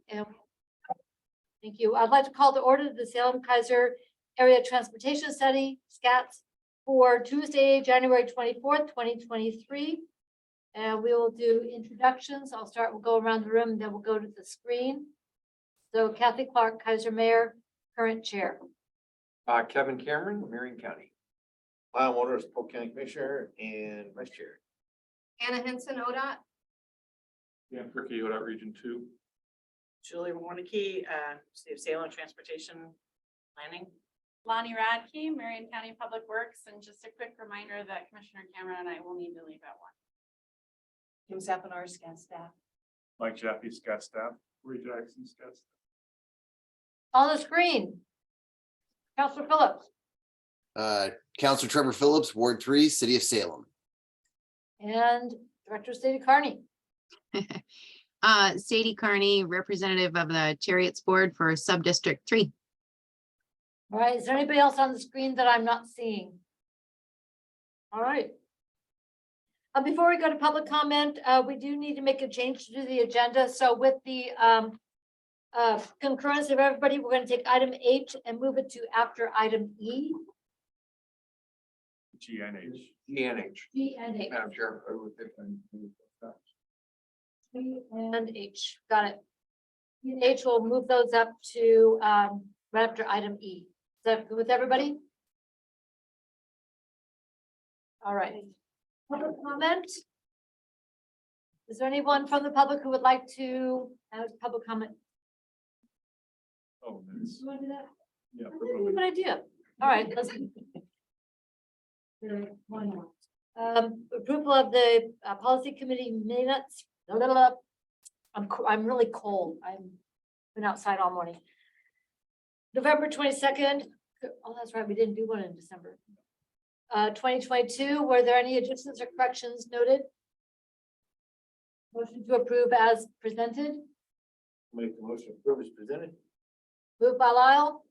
And thank you. I'd like to call to order the Salem Kaiser Area Transportation Study, SKATS, for Tuesday, January 24th, 2023. And we will do introductions. We'll go around the room, and then we'll go to the screen. So Kathy Clark, Kaiser Mayor, current chair. Kevin Cameron, Marion County. Lyle Waters, Polk County Commissioner and Vice Chair. Anna Henson, ODOT. Dan Perky, ODOT Region 2. Julie Warnicki, City of Salem Transportation Planning. Lonnie Radke, Marion County Public Works, and just a quick reminder that Commissioner Cameron and I will need to leave at 1. Kim Sapinar, SKATS staff. Mike Jaffe, SKATS staff. Ray Jackson, SKATS staff. On the screen, Councilor Phillips Councilor Trevor Phillips, Ward 3, City of Salem. and Director Sadie Carney. Sadie Carney, representative of the Chariots Board for Subdistrict 3. All right, is there anybody else on the screen that I'm not seeing? All right. Before we go to public comment, we do need to make a change to the agenda. So with the concurrence of everybody, we're going to take item H and move it to after item E. GNH. GNH. G and H. Madam Chair. I would think G and H. Got it. G and H will move those up to right after item E. Is that good with everybody? All right. Public comment? Is there anyone from the public who would like to have public comment? Oh, that's, You want to do that? yeah. Good idea. All right, let's. Why not? Approval of the policy committee minutes. Blah, blah, blah. I'm really cold. I've been outside all morning. November 22nd. Oh, that's right. We didn't do one in December. 2022. Were there any additions or corrections noted? Motion to approve as presented. Make the motion to approve as presented. Moved by Lyle.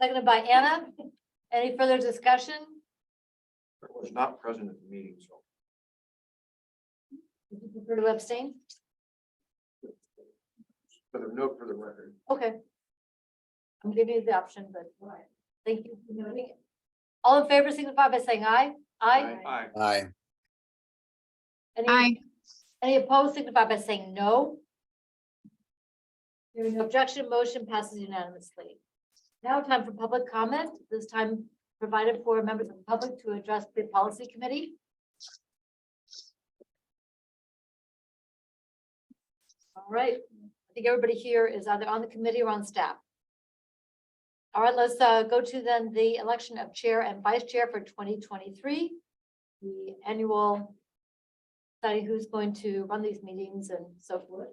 Seconded by Anna. Any further discussion? I was not present at the meeting, so. Would you prefer to abstain? For the note for the record. Okay. I'm giving you the option, but all right. Thank you for noting it. All in favor, signify by saying aye. Aye. Aye. Aye. Aye. Any opposed, signify by saying no. Hearing no objection, motion passes unanimously. Now time for public comment. This time provided for members of the public to address the policy committee. All right, I think everybody here is either on the committee or on staff. All right, let's go to then the election of chair and vice chair for 2023. The annual study who's going to run these meetings and so forth.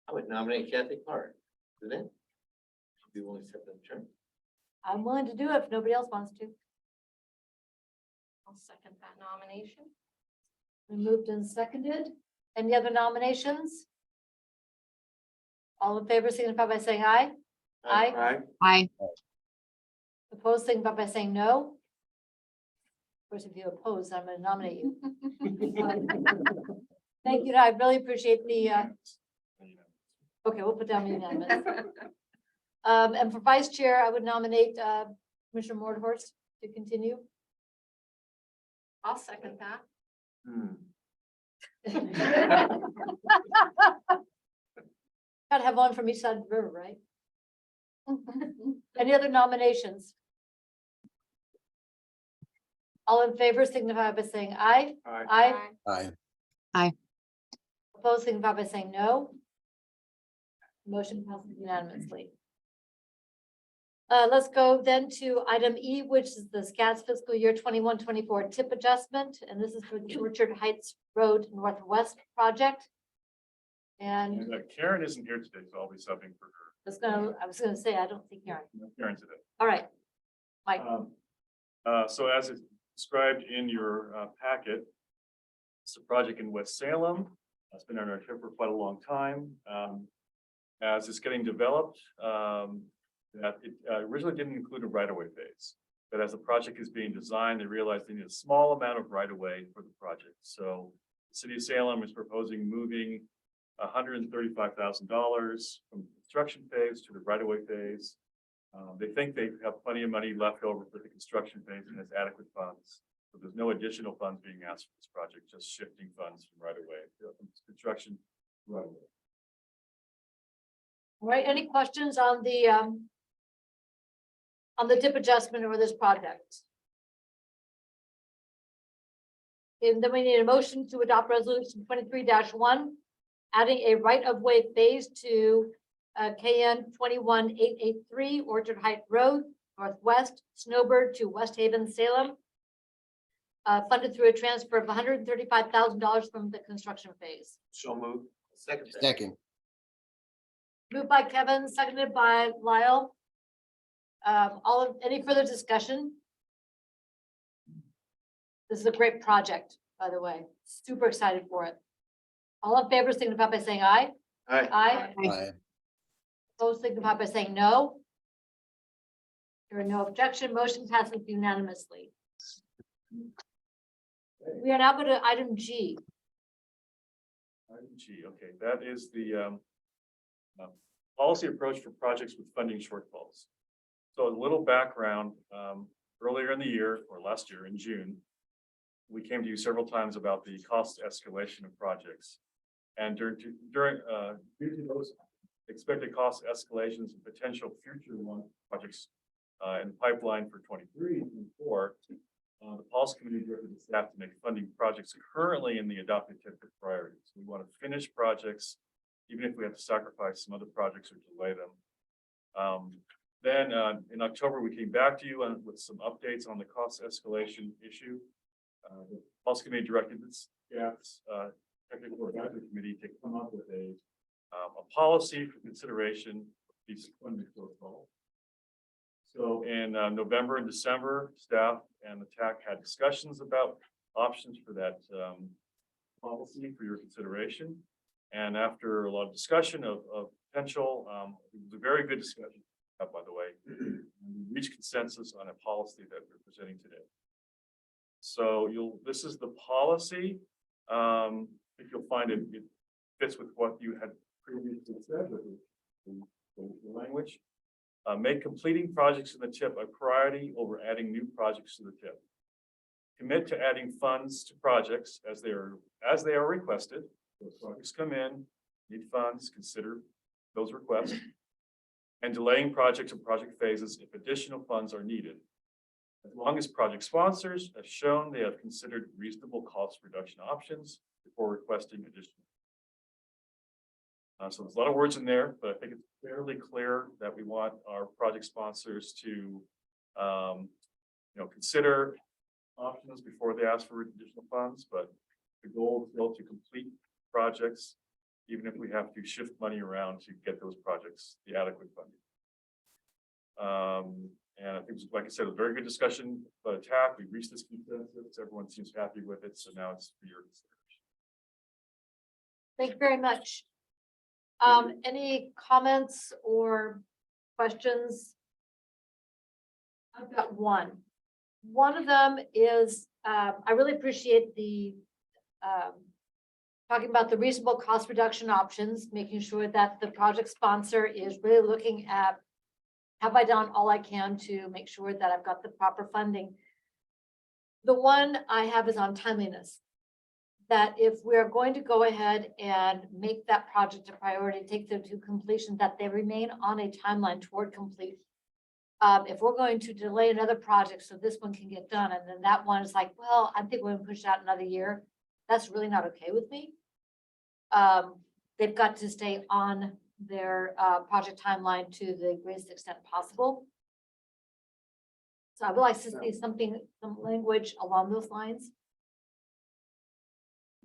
I would nominate Kathy Clark. President. Be willing to accept the term. I'm willing to do it if nobody else wants to. I'll second that nomination. We moved and seconded. Any other nominations? All in favor, signify by saying aye. Aye. Aye. Aye. Opposed, signify by saying no. Of course, if you oppose, I'm going to nominate you. Thank you. I really appreciate the, okay, we'll put down unanimous. And for vice chair, I would nominate Commissioner Mordhorst to continue. I'll second that. Gotta have one from each side of the river, right? Any other nominations? All in favor, signify by saying aye. Aye. Aye. Aye. Opposed, signify by saying no. Motion passes unanimously. Let's go then to item E, which is the SKATS fiscal year 21-24 tip adjustment. And this is for the Orchard Heights Road Northwest project. And And Karen isn't here today, so I'll be subbing for her. I was gonna say, I don't think you're, Karen today. all right. Mike, So as it's described in your packet, it's a project in West Salem. It's been on our tip for quite a long time. As it's getting developed, that it originally didn't include a right-of-way phase. But as the project is being designed, they realized they need a small amount of right-of-way for the project. So the city of Salem is proposing moving $135,000 from the construction phase to the right-of-way phase. They think they have plenty of money left over for the construction phase and has adequate funds. So there's no additional funds being asked for this project, just shifting funds from right-of-way, from construction to right-of-way. All right, any questions on the dip adjustment or this project? And then we need a motion to adopt resolution 23-1, adding a right-of-way phase to KN 21883 Orchard Height Road, Northwest, Snowbird to West Haven, Salem. Funded through a transfer of $135,000 from the construction phase. So moved. Second. that. second, Moved by Kevin, seconded by Lyle. Any further discussion? This is a great project, by the way. Super excited for it. All in favor, signify by saying aye. Aye. Aye. aye, Opposed, signify by saying no. There are no objection. Motion passes unanimously. We are now going to item G. Item G, okay, that is the policy approach for projects with funding shortfalls. So a little background, earlier in the year or last year in June, we came to you several times about the cost escalation of projects. And due to those expected cost escalations and potential future projects in the pipeline for 23 and 24, the policy committee directed the staff to make funding projects currently in the adopted TIP priorities. We want to finish projects, even if we have to sacrifice some other projects or delay them. Then in October, we came back to you with some updates on the cost escalation issue. The policy committee directed the staff's technical advisory committee to come up with a policy for consideration of these funding shortfalls. So in November and December, staff and the TAC had discussions about options for that policy for your consideration. And after a lot of discussion of potential, it was a very good discussion, by the way, we reached consensus on a policy that we're presenting today. So this is the policy. If you'll find it fits with what you had previously said with the language. Make completing projects in the TIP a priority over adding new projects to the TIP. Commit to adding funds to projects as they are requested. Those projects come in, need funds, consider those requests. And delaying projects and project phases if additional funds are needed. As long as project sponsors have shown they have considered reasonable cost reduction options before requesting additional. So there's a lot of words in there, but I think it's fairly clear that we want our project sponsors to, consider options before they ask for additional funds. But the goal is still to complete projects, even if we have to shift money around to get those projects the adequate funding. And I think, like I said, a very good discussion about TAC. We reached this consensus. Everyone seems happy with it. So now it's for your consideration. Thank you very much. Any comments or questions? I've got one. One of them is, I really appreciate the talking about the reasonable cost reduction options, making sure that the project sponsor is really looking at, have I done all I can to make sure that I've got the proper funding? The one I have is on timeliness. That if we're going to go ahead and make that project a priority, take them to completion, that they remain on a timeline toward completion. If we're going to delay another project so this one can get done, and then that one is like, well, I think we're going to push it out another year, that's really not okay with me. They've got to stay on their project timeline to the greatest extent possible. So I would like to see some language along those lines.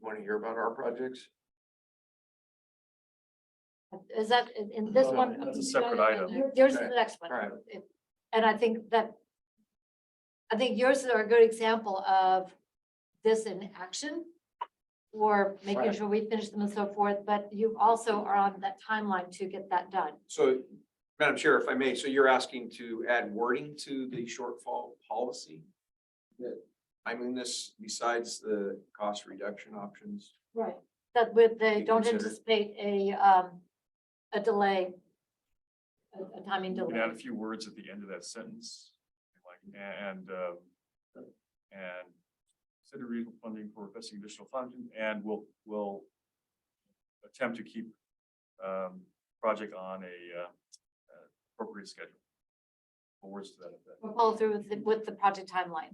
Want to hear about our projects? Is that in this No, one? that's a separate item. Yours is Okay. the next one. All right. And I think yours are a good example of this in action. Or making Right. sure we finish them and so forth, but you also are on that timeline to get that done. So, Madam Chair, if I may, so you're asking to add wording to the shortfall policy? timeliness besides the cost reduction options? Right. That with, they Be don't considered. anticipate a delay, a timing You can delay. add a few words at the end of that sentence, like, and consider reasonable funding for requesting additional funding, and we'll attempt to keep project on a appropriate schedule. What words to that effect? We'll follow through with the project timeline.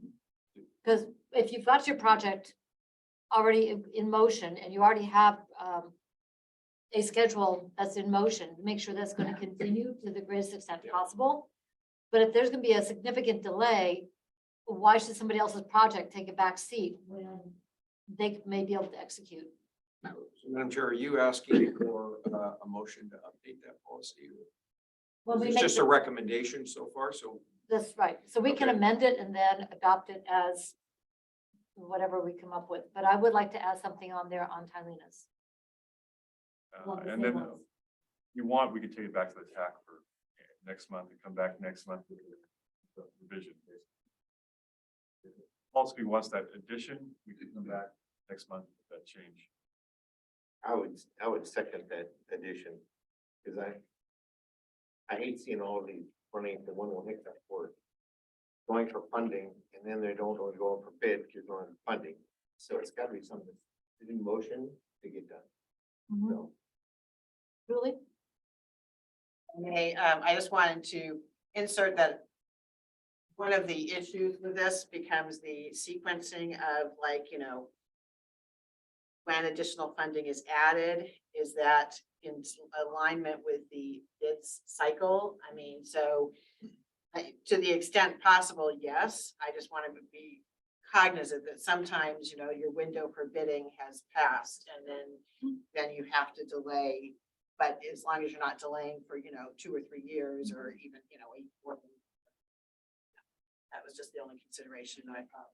Because if you've got your project already in motion and you already have a schedule that's in motion, make sure that's going to continue to the greatest extent possible. But if there's going to be a significant delay, why should somebody else's project take a back seat when they may be able to execute? So, Madam Chair, are you asking for a motion to update that policy? When we It's make just a the- recommendation so far, so That's right. So we can Okay. amend it and then adopt it as whatever we come up with. But I would like to add something on there on timeliness. Along the And same then lines. if you want, we can take it back to the TAC for next month and come back next month with the revision. Also, wants that addition, we could come back next month with that change. I would second that addition, because I hate seeing all of these running into one will hiccup for going for funding, and then they don't go for bid because you're going for funding. So it's gotta be something in motion to get done. Mhm. So, Julie? I just wanted to insert that one of the issues with this becomes the sequencing of like, when additional funding is added, is that in alignment with the bids cycle? I mean, so to the extent possible, yes, I just want to be cognizant that sometimes, your window for bidding has passed and then you have to delay. But as long as you're not delaying for, 2 or 3 years or even, that was just the only consideration I thought.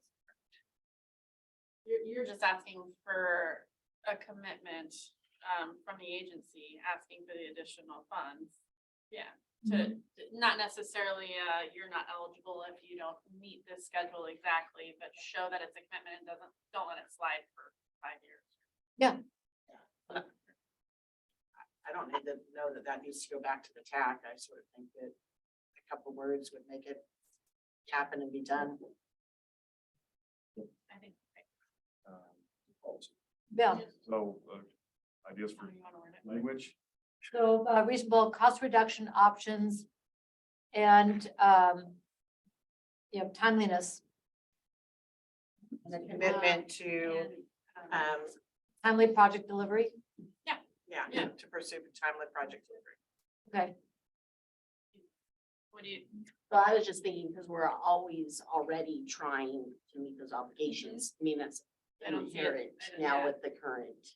You're just asking for a commitment from the agency, asking for the additional funds. Yeah, to not necessarily, you're not eligible if you don't meet this schedule exactly, but show that it's a commitment and don't let it slide for 5 years. I don't need to know that that needs to go back to the TAC. I sort of think that a couple words would make it happen and be done. I think. Yeah. So ideas How for do you want to word it? language? So reasonable cost reduction options and, timeliness, And a commitment to, And, timely project delivery. Yeah. to pursue timely project delivery. Okay. what do you, Well, I was just thinking, because we're always already trying to meet those obligations. I mean, that's I don't see it. inherent I don't- now yeah. with the current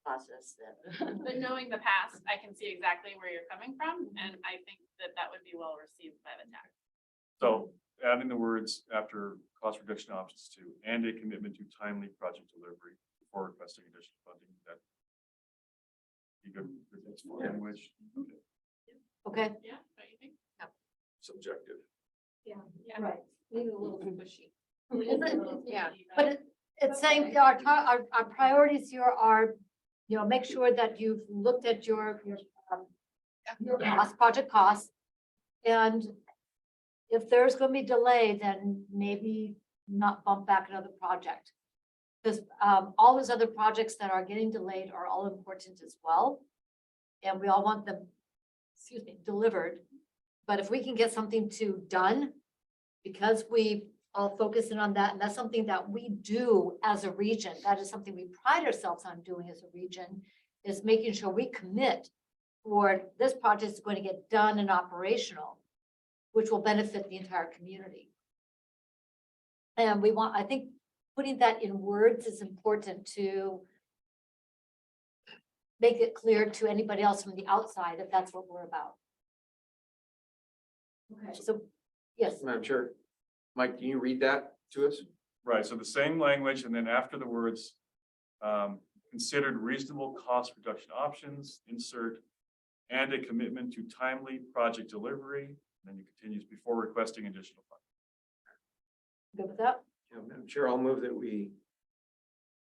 process that. But knowing the past, I can see exactly where you're coming from, and I think that would be well received by the tax. So adding the words after cost reduction options to, and a commitment to timely project delivery before requesting additional funding, that you good with this for language? Okay. Yeah, don't you think? subjective. Yeah. Right. Maybe a little pushy. Yeah, but it's saying our priorities here are, make sure that you've looked at your project costs. And if there's going to be delay, then maybe not bump back another project. Because all those other projects that are getting delayed are all important as well. And we all want them, delivered. But if we can get something done, because we all focus in on that, and that's something that we do as a region, that is something we pride ourselves on doing as a region, is making sure we commit for this project is going to get done and operational, which will benefit the entire community. And I think putting that in words is important to make it clear to anybody else from the outside that that's what we're about. Okay, so, yes. Madam Chair, Mike, can you read that to us? Right, so the same language, and then after the words, considered reasonable cost reduction options, insert, and a commitment to timely project delivery, and then it continues before requesting additional funds. Good with that? Madam Chair, I'll move that we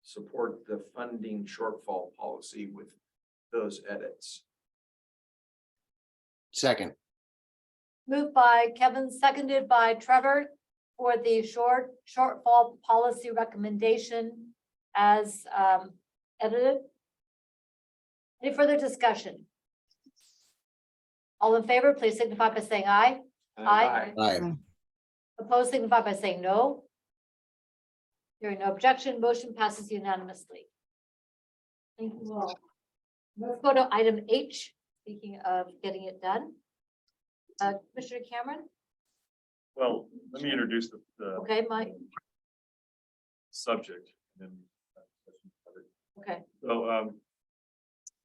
support the funding shortfall policy with those edits. Second. Moved by Kevin, seconded by Trevor for the shortfall policy recommendation as edited. Any further discussion? All in favor, please signify by saying aye. Aye. Aye. Opposed, signify by saying no. Hearing no objection, motion passes unanimously. Thank you all. Let's go to item H, speaking of getting it done. Commissioner Cameron, Well, let me introduce the okay, Mike, subject. And then okay, so,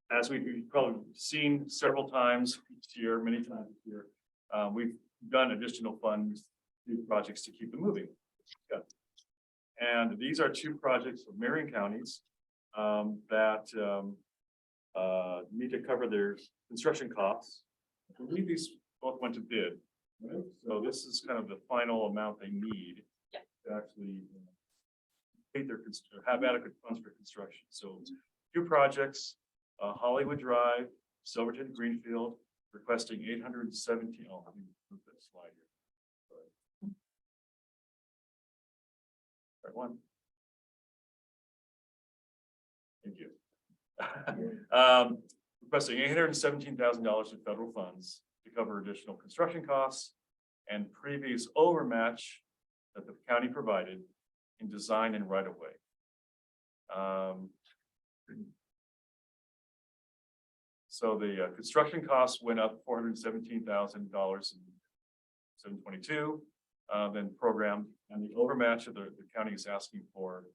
as we've probably seen several times each year, many times this year, we've done additional funds to projects to keep them moving. Yeah. And these are two projects of Marion counties that need to cover their construction costs. I believe these both went to bid. Right? So this is kind of the final amount they need Yeah. to actually pay their, have adequate funds for construction. So two projects, Hollywood Drive, Silverton Greenfield, requesting 817. Oh, let me move that slide here. Right one. Thank you. Requesting $817,000 in federal funds to cover additional construction costs and previous overmatch that the county provided in design and right of way. So the construction costs went up $417,000 in 722, then programmed, and the overmatch of the county is asking for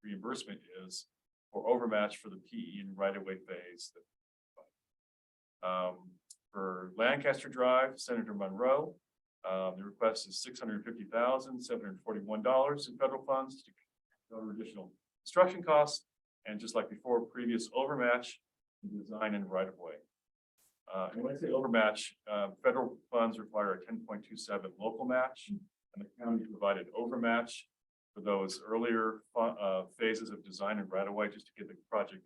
reimbursement is for overmatch for the PE and right of way phase. For Lancaster Drive, Senator Monroe, the request is $650,741 in federal funds to cover additional construction costs, and just like before, previous overmatch in design and right of way. And when I say overmatch, federal funds require a 10.27 local match, and the county provided overmatch for those earlier phases of design and right of way just to get the project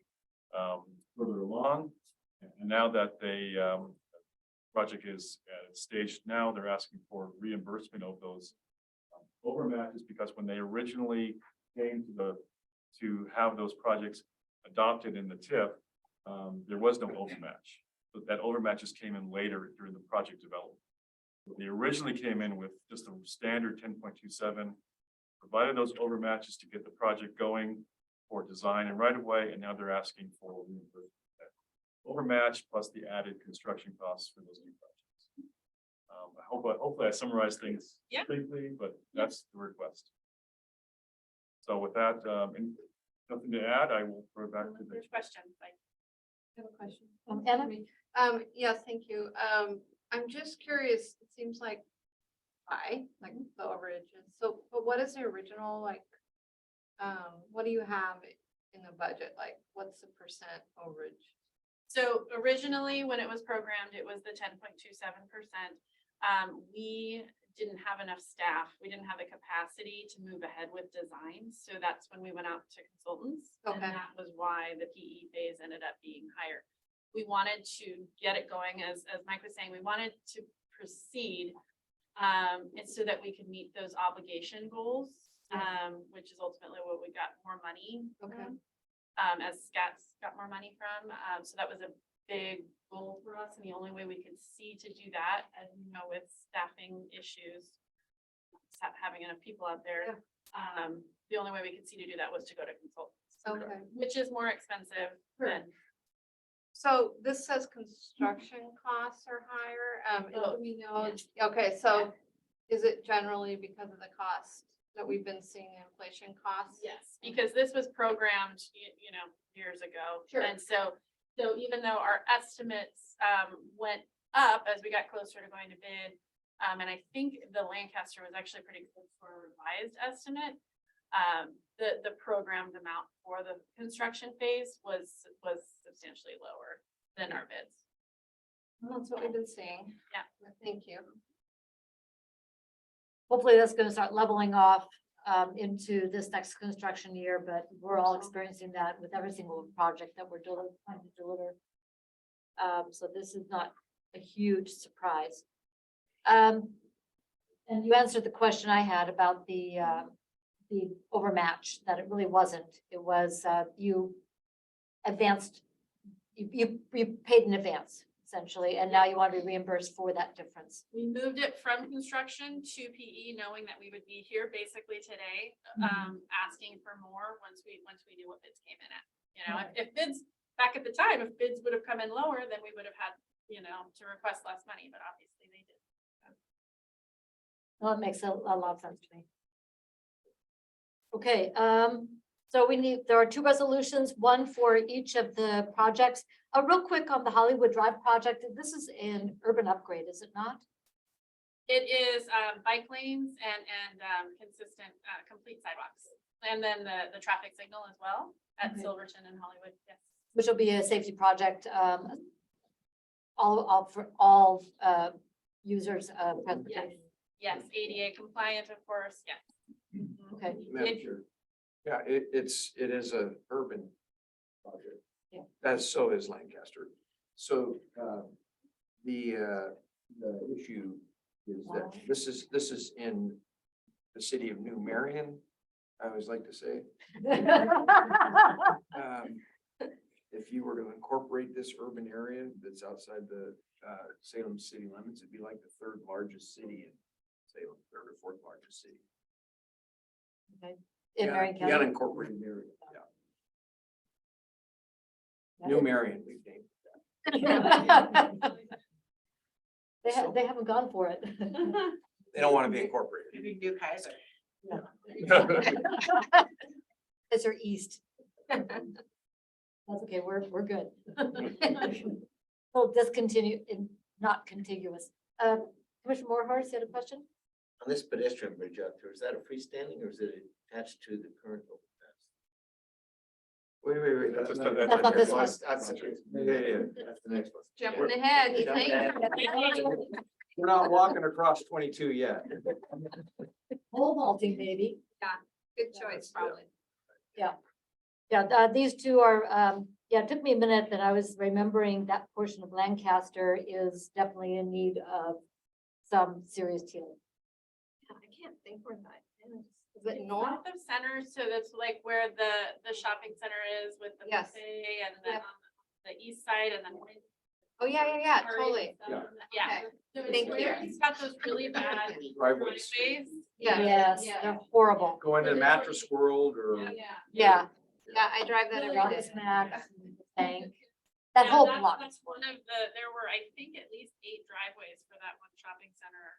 further along. And now that the project is at its stage now, they're asking for reimbursement of those overmatches, because when they originally came to have those projects adopted in the TIF, there was no overmatch. But that overmatch just came in later during the project development. So they originally came in with just a standard 10.27, provided those overmatches to get the project going for design and right of way, and now they're asking for reimbursement. Overmatch plus the added construction costs for those new projects. Hopefully I summarized things Yeah. briefly, but that's the request. So with that, and nothing to add, I will throw it back to the. There's questions, like. I have a question. Anna? Yes, thank you. I'm just curious, it seems like high, like the overages. So, but what is the original, like, what do you have in the budget? Like, what's the percent overage? So originally, when it was programmed, it was the 10.27%. We didn't have enough staff. We didn't have the capacity to move ahead with design. So that's when we went out to consultants. And Okay. that was why the PE phase ended up being higher. We wanted to get it going, as Mike was saying, we wanted to proceed and so that we could meet those obligation goals, which is ultimately what we got more money. Okay. As SKATS got more money from. So that was a big goal for us. And the only way we could see to do that, and you know, with staffing issues, having enough people out there, the only way we could see to do that was to go to consultants. Okay. Which is more expensive than. So this says construction costs are higher. And Oh, do we know, okay, so is it generally because of the cost that we've been seeing, inflation costs? Yes, because this was programmed, you know, years ago. Sure. And so even though our estimates went up as we got closer to going to bid, and I think the Lancaster was actually pretty close for a revised estimate. The programmed amount for the construction phase was substantially lower than our bids. Well, that's what we've been seeing. Yeah. Thank you. Hopefully that's gonna start leveling off into this next construction year, but we're all experiencing that with every single project that we're trying to deliver. So this is not a huge surprise. And you answered the question I had about the overmatch, that it really wasn't. It was, you advanced, you paid in advance, essentially, and now you want to be reimbursed for that difference. We moved it from construction to PE, knowing that we would be here basically today, asking for more once we knew what bids came in at. You know, if bids, back at the time, if bids would have come in lower, then we would have had, you know, to request less money, but obviously they did. Well, it makes a lot of sense to me. Okay, so there are two resolutions, one for each of the projects. Real quick on the Hollywood Drive project, this is an urban upgrade, is it not? It is bike lanes and consistent, complete sidewalks. And then the traffic signal as well at Okay. Silverton and Hollywood, yes. Which will be a safety project, for all users of transportation. Yes, ADA compliant, of course, yes. Mhm. Okay. Madam Chair. Yeah, it is a urban project. Yeah. So is Lancaster. So, the issue is that this is in the city of New Marion, I always like to say. If you were to incorporate this urban area that's outside the Salem city limits, it'd be like the third largest city in Salem, third or fourth largest city. In The Marion the County. unincorporated area, yeah. New Marion, we've named it. They haven't gone for it. They don't want to be incorporated. Maybe New Kaiser. It's our east. That's okay, we're good. Well, discontinue, not contiguous. Commissioner Moorhorse, you had a question? On this pedestrian bridge out there, is that a freestanding or is it attached to the current overpass? Wait. That's not- just- That's not this Well, one. that's- Yeah. That's the next one. Jumping ahead, you think? We're not walking across 22 yet. Pole vaulting, baby. Good choice, probably. Yeah, these two are, it took me a minute, but I was remembering that portion of Lancaster is definitely in need of some serious healing. I can't think where that is. Is It's it north? north of center, so that's like where the shopping center is with the Yes. buffet and then Yep. on the east side and then. Oh, yeah, totally. Yeah. So Thank it's where you. he's got those really bad Driveways. driveways. Yes, Yeah. they're horrible. Going to Mattress World or. Yeah. Yeah. Yeah, I drive that every Rocket day. Smacks, Tank. That Yeah, whole that's- block. That's one of the, there were, I think, at least 8 driveways for that one shopping center.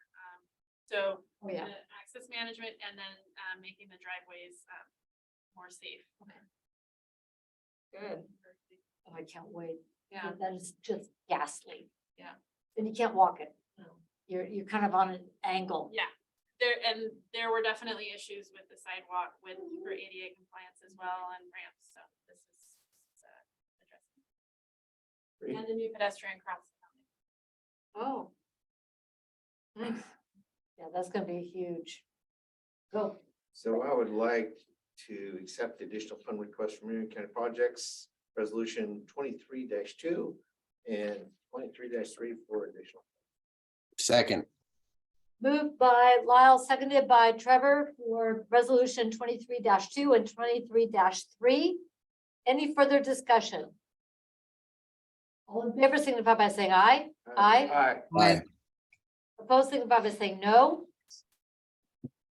So Oh, yeah. the access management and then making the driveways more safe. Good. Oh, I can't wait. Yeah. That is just ghastly. Yeah. And you can't walk it. You're kind of on an angle. Yeah, there were definitely issues with the sidewalk for ADA compliance as well and ramps, so this is addressing. Great. And the new pedestrian crossing. Oh. Nice. Yeah, that's gonna be huge. Go. So I would like to accept the additional fund request from Marion County Projects, Resolution 23-2 and 23-3 for additional. Second. Moved by Lyle, seconded by Trevor for resolution 23-2 and 23-3. Any further discussion? All in favor signify by saying aye. Aye. Aye. Opposed signify by saying no.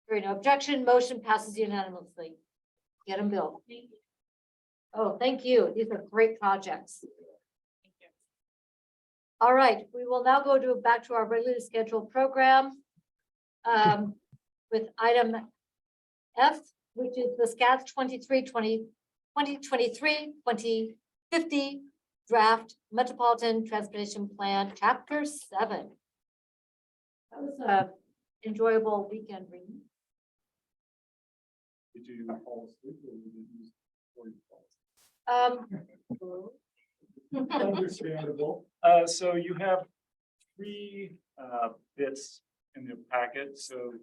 Hearing no objection, motion passes unanimously. Get them built. Thank you. Oh, thank you. These are great projects. Thank you. All right, we will now go back to our regularly scheduled program. With item F, which is the SKATS 2023 draft Metropolitan Transportation Plan, Chapter 7. That was a enjoyable weekend reading. Did you fall asleep or did you use before you fall asleep? Understandable. So you have 3 bits in the packet. So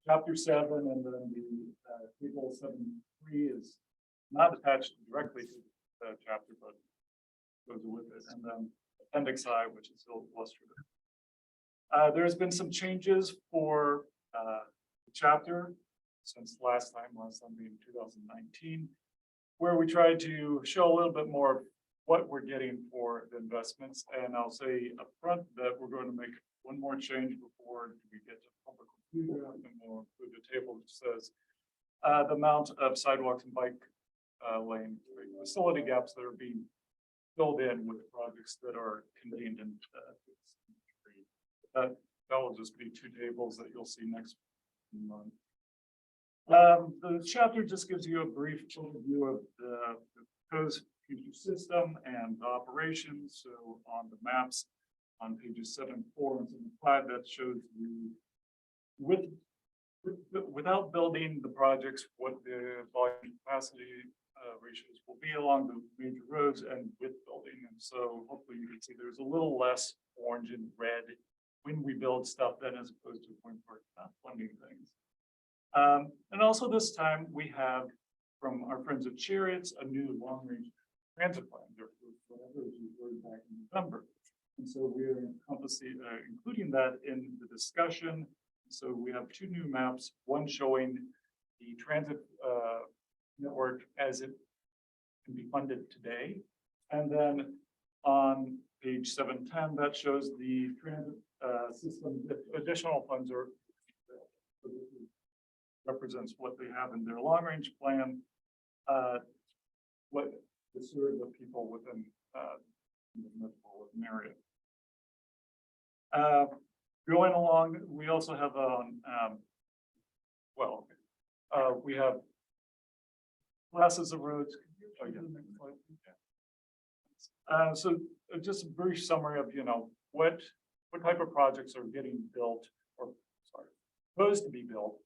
chapter 7 and then the table 7.3 is not attached directly to the chapter, but goes with it. And then appendix I, which is illustrative. There's been some changes for the chapter since last time being 2019, where we tried to show a little bit more of what we're getting for the investments. And I'll say upfront that we're going to make one more change before we get to public review, and we'll include a table which says the amount of sidewalks and bike lane facility gaps that are being filled in with projects that are contained in that will just be 2 tables that you'll see next month. The chapter just gives you a brief overview of the proposed future system and operations. So on the maps on pages 7, 4, and 5, that shows you without building the projects, what the volume capacity ratios will be along the major roads, and with building. And so hopefully you can see there's a little less orange and red when we build stuff than as opposed to when we're not funding things. And also this time we have from our friends at Chariots a new long-range transit plan. Whatever is reported back in November. And so we're encompassing, including that in the discussion. So we have 2 new maps, one showing the transit network as it can be funded today. And then on page 710, that shows the transit system that additional funds are. So this represents what they have in their long-range plan, what to serve the people within the metropolitan area. Going along, we also have we have classes of roads. Oh, yeah, next slide. So just a brief summary of what type of projects are getting built, or sorry, supposed to be built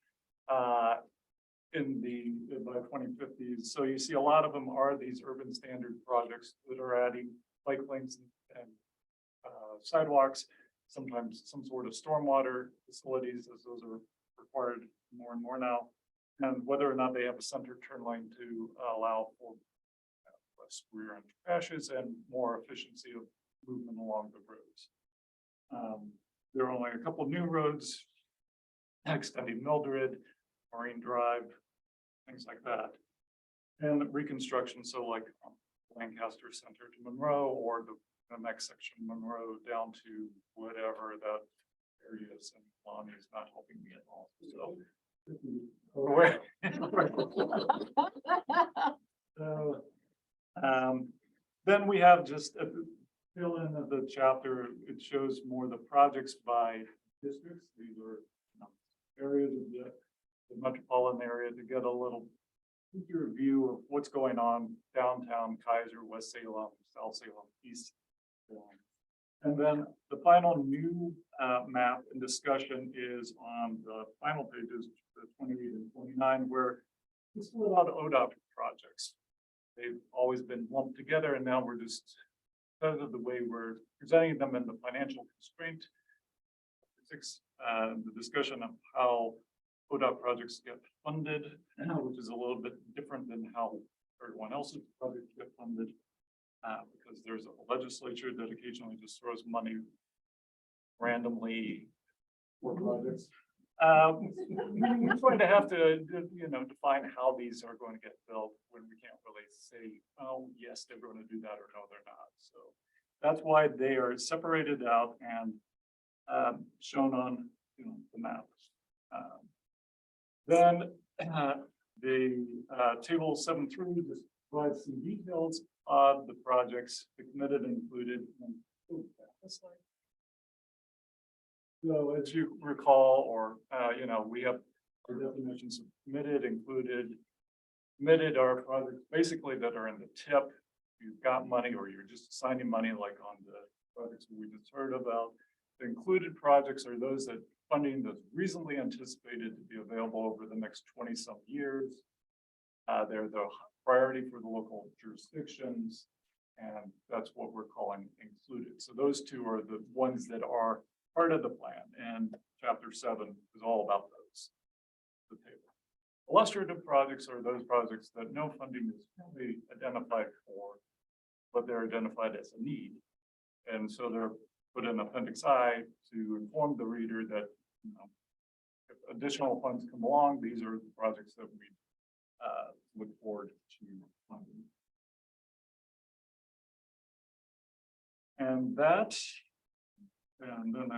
in by 2050s. So you see a lot of them are these urban standard projects that are adding bike lanes and sidewalks, sometimes some sort of stormwater facilities, as those are required more and more now, and whether or not they have a center turn lane to allow for less rear end crashes and more efficiency of movement along the roads. There are only a couple of new roads, extending Mildred, Marine Drive, things like that. And reconstruction, so like Lancaster Center to Monroe, or the next section Monroe down to whatever that area is, and Lonnie is not helping me at all. So then we have just at the fill in of the chapter, it shows more the projects by districts. These are areas of the metropolitan area to get a little clearer view of what's going on downtown Kaiser, West Salem, South Salem, East Salem. And then the final new map and discussion is on the final pages, the 28 and 29, where we split out ODOT projects. They've always been lumped together, and now we're just, because of the way we're presenting them in the financial constraint, the discussion of how ODOT projects get funded, which is a little bit different than how everyone else's projects get funded, because there's a legislature that occasionally just throws money randomly for projects. We're going to have to, define how these are going to get built when we can't really say, oh, yes, they're going to do that, or no, they're not. So that's why they are separated out and shown on the map. Then the table 7.3 just provides some details of the projects, the committed and included. So as you recall, or we have our definitions of committed, included. Committed are projects basically that are in the tip. You've got money, or you're just assigning money, like on the projects we just heard about. The included projects are those that funding that's reasonably anticipated to be available over the next 20-some years. They're the priority for the local jurisdictions, and that's what we're calling included. So those two are the ones that are part of the plan, and chapter 7 is all about those. the table. Illustrative projects are those projects that no funding is currently identified for, but they're identified as a need. And so they're put in Appendix I to inform the reader that, you know, if additional funds come along, these are the projects that we look forward to funding. And that, and then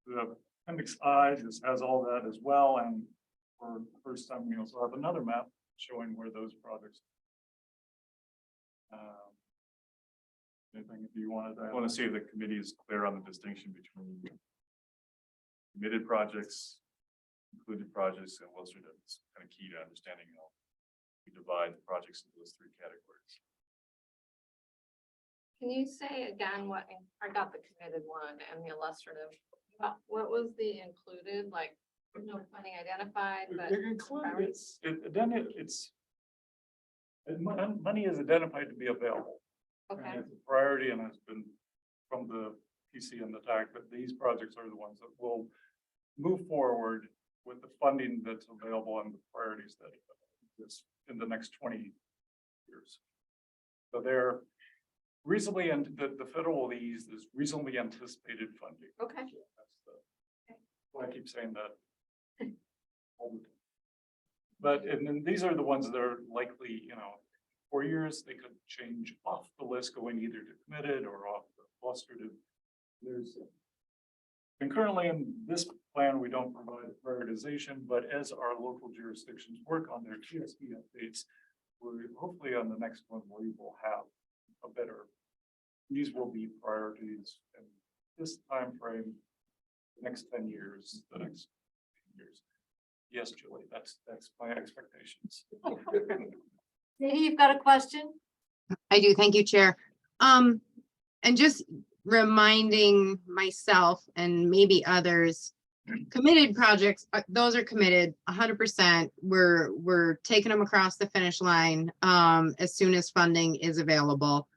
the Appendix I just has all that as well. And for the first time, we also have another map showing where those projects. Anything if you wanted, I want to see if the committee is clear on the distinction between committed projects, included projects, and illustrative. It's kind of key to understanding how we divide the projects into those three categories. Can you say again what, I got the committed one and the illustrative, what was the included, like, no funding identified, but Money is identified to be available. okay, And it's a priority and has been from the PC and the TAC, that these projects are the ones that will move forward with the funding that's available and the priorities that exist in the next 20 years. So they're reasonably, and the federal ease is reasonably anticipated funding. okay. So that's why I keep saying that. All the time. But, and then these are the ones that are likely, you know, 4 years, they could change off the list, going either to committed or off the illustrative. There's, and currently in this plan, we don't provide prioritization, but as our local jurisdictions work on their TSP updates, we're hopefully on the next one, we will have a better, these will be priorities in this time frame, the next 10 years, the next 10 years. Yes, Julie, that's my expectations. Sadie, you've got a question? I do. Thank you, Chair. And just reminding myself and maybe others, committed projects, those are committed 100%. We're taking them across the finish line as soon as funding is available.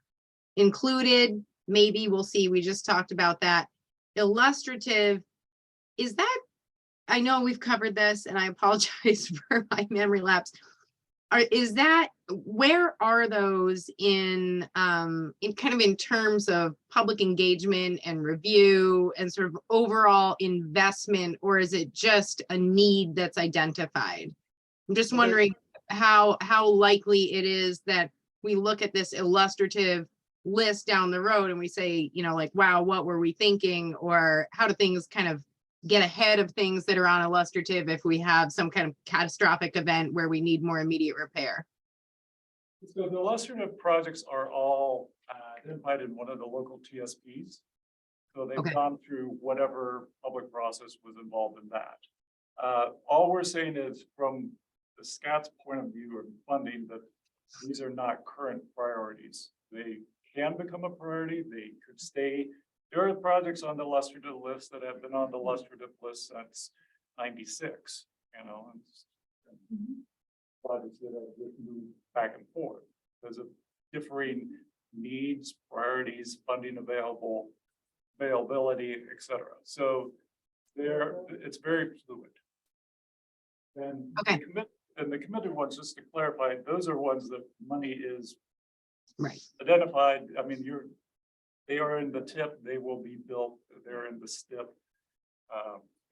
Included, maybe we'll see. We just talked about that. Illustrative, is that, I know we've covered this and I apologize for my memory lapse. Is that, where are those in kind of in terms of public engagement and review and sort of overall investment, or is it just a need that's identified? I'm just wondering how likely it is that we look at this illustrative list down the road and we say, you know, like, wow, what were we thinking? Or how do things kind of get ahead of things that are on illustrative if we have some kind of catastrophic event where we need more immediate repair? So the illustrative projects are all identified in one of the local TSPs. So they've Okay. gone through whatever public process was involved in that. All we're saying is from the SKATS point of view of funding, that these are not current priorities. They can become a priority. They could stay. There are projects on the illustrative list that have been on the illustrative list since '96, you know, and projects that have just moved back and forth because of differing needs, priorities, funding availability, etc. So it's very fluid. And Okay. the committed ones, just to clarify, those are ones that money is Right. identified. I mean, they are in the TIP, they will be built, they're in the STIP,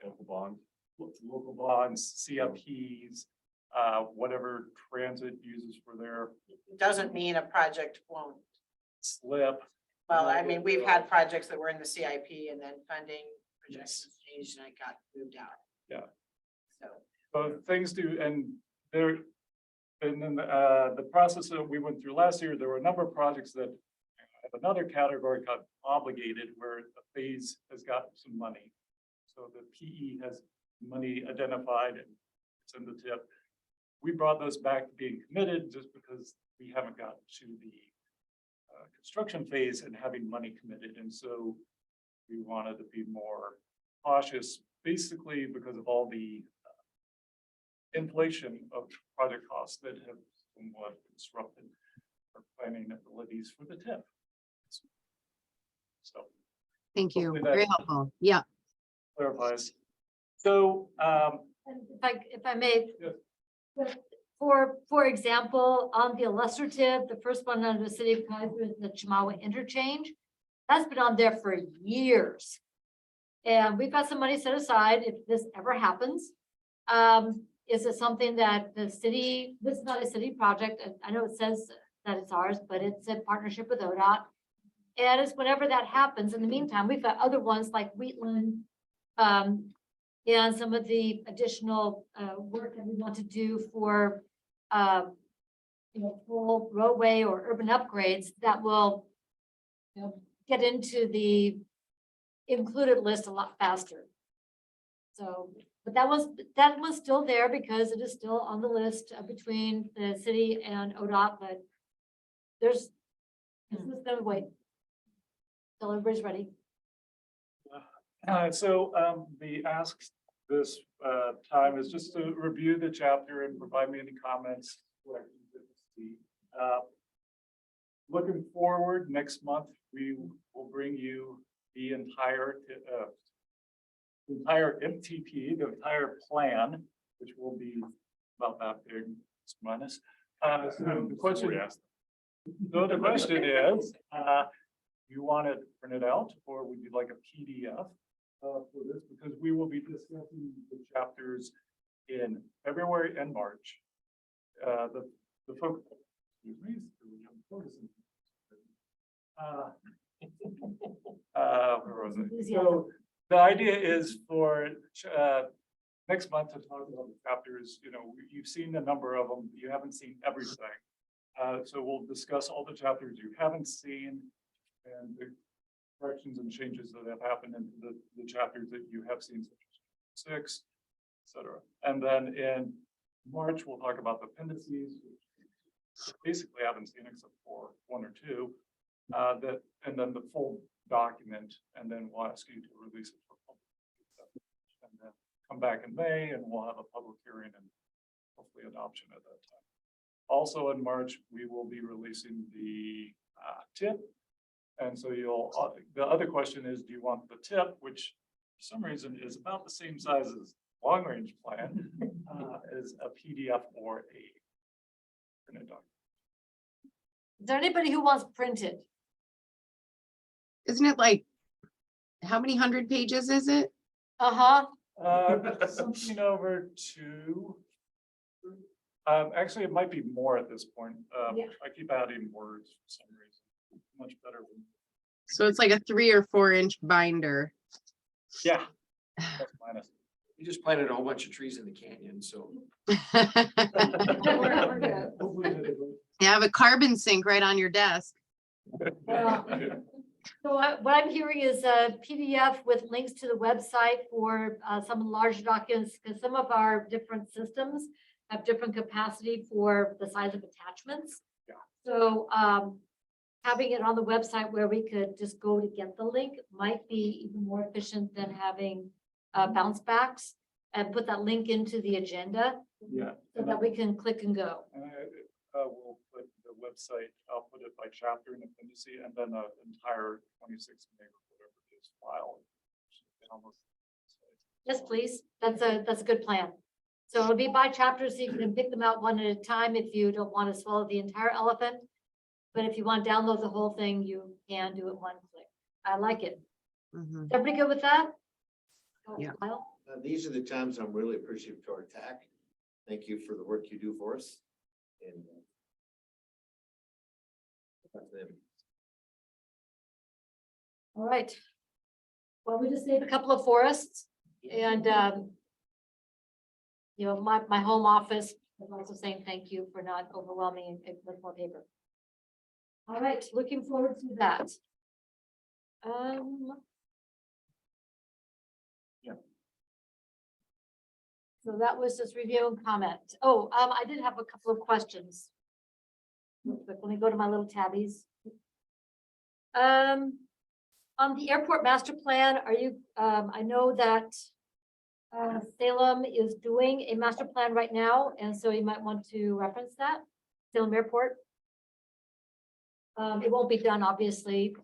local bonds, CIPs, whatever transit uses for their It doesn't mean a project won't. slip. Well, I mean, we've had projects that were in the CIP and then funding projections changed and it got moved out. Yeah. So, So things do, and then the process that we went through last year, there were a number of projects that have another category got obligated where the phase has got some money. So the PE has money identified and it's in the TIP. We brought those back to being committed just because we haven't gotten to the construction phase and having money committed. And so we wanted to be more cautious, basically because of all the inflation of project costs that have somewhat disrupted our planning abilities for the TIP. So Thank you. Hopefully that- Very helpful. Yeah. clarifies. So And if I may. Yes. For example, on the illustrative, the first one under the city of Kaiser is the Chemawa interchange. That's been on there for years. And we've got some money set aside if this ever happens. Is it something that the city, this is not a city project, and I know it says that it's ours, but it's a partnership with ODOT. And it's whenever that happens, in the meantime, we've got other ones like Wheatland, and some of the additional work that we want to do for full roadway or urban upgrades that will get into the included list a lot faster. So, but that was still there because it is still on the list between the city and ODOT, but this is gonna wait till everybody's ready. The ask this time is just to review the chapter and provide me any comments. Looking forward, next month, we will bring you the entire MTP, the entire plan, which will be about that big, minus. So the question is, you want it printed out, or would you like a PDF for this? Because we will be discussing the chapters in February and March. The focus, excuse me. Where was it? So the idea is for next month to talk about the chapters. You've seen a number of them. You haven't seen everything. So we'll discuss all the chapters you haven't seen and the corrections and changes that have happened in the chapters that you have seen, such as 6, etc. And then in March, we'll talk about the appendices, which basically haven't seen except for 1 or 2, and then the full document, and then we'll ask you to release it for public. And then come back in May, and we'll have a public hearing and hopefully adoption at that time. Also in March, we will be releasing the tip. And so the other question is, do you want the tip, which for some reason is about the same size as long range plan, as a PDF or a printed document? Is there anybody who wants printed? Isn't it like, how many 100 pages is it? Uh-huh. Something over 2. Actually, it might be more at this point. Yeah. I keep adding words for some reason. Much better. So it's like a 3 or 4 inch binder. Yeah. Plus minus. You just planted a whole bunch of trees in the canyon, so. You have a carbon sink right on your desk. So what I'm hearing is a PDF with links to the website for some large documents, because some of our different systems have different capacity for the size of attachments. Yeah. So having it on the website where we could just go to get the link might be even more efficient than having bounce backs and put that link into the agenda Yeah. so that we can click and go. And we'll put the website, I'll put it by chapter and appendice, and then the entire 26 meg or whatever it is file. Yes, please. That's a good plan. So it'll be by chapter, so you can pick them out one at a time if you don't want to swallow the entire elephant. But if you want to download the whole thing, you can do it one click. I like it. Mhm. Everybody good with that? Yeah. Kyle? These are the times I'm really appreciative to our TAC. Thank you for the work you do for us. And that's them. All right. Well, we just saved a couple of forests and, my home office is also saying thank you for not overwhelming it with more paper. All right, looking forward to that. Yeah. So that was just review and comment. Oh, I did have a couple of questions. Real quick, let me go to my little tabbies. On the airport master plan, are you, I know that Salem is doing a master plan right now, and so you might want to reference that, Salem Airport. It won't be done, obviously,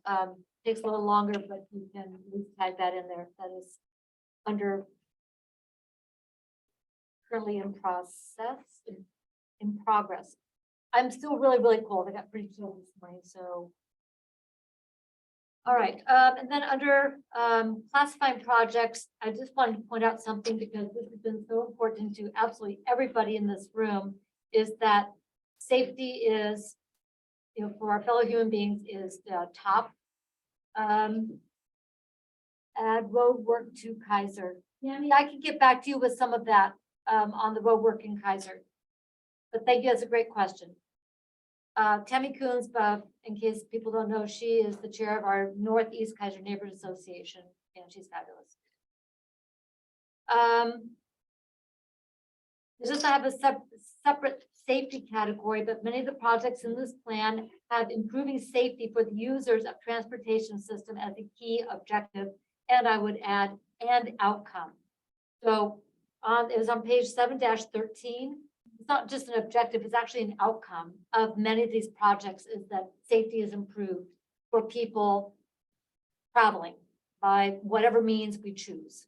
takes a little longer, but you can at least tag that in there. That is under currently in progress. I'm still really cold. I got pretty cold this morning, so. All right, and then under classifying projects, I just wanted to point out something because this has been so important to absolutely everybody in this room, is that safety is, you know, for our fellow human beings is the top. Add road work to Kaiser. Tammy, I can get back to you with some of that on the road work in Kaiser. But thank you, that's a great question. Tammy Coons, in case people don't know, she is the chair of our Northeast Kaiser Neighborhood Association, and she's fabulous. It doesn't have a separate safety category, but many of the projects in this plan have improving safety for the users of transportation system as a key objective, and I would add, and outcome. So it was on page 7-13. It's not just an objective, it's actually an outcome of many of these projects, is that safety is improved for people traveling by whatever means we choose.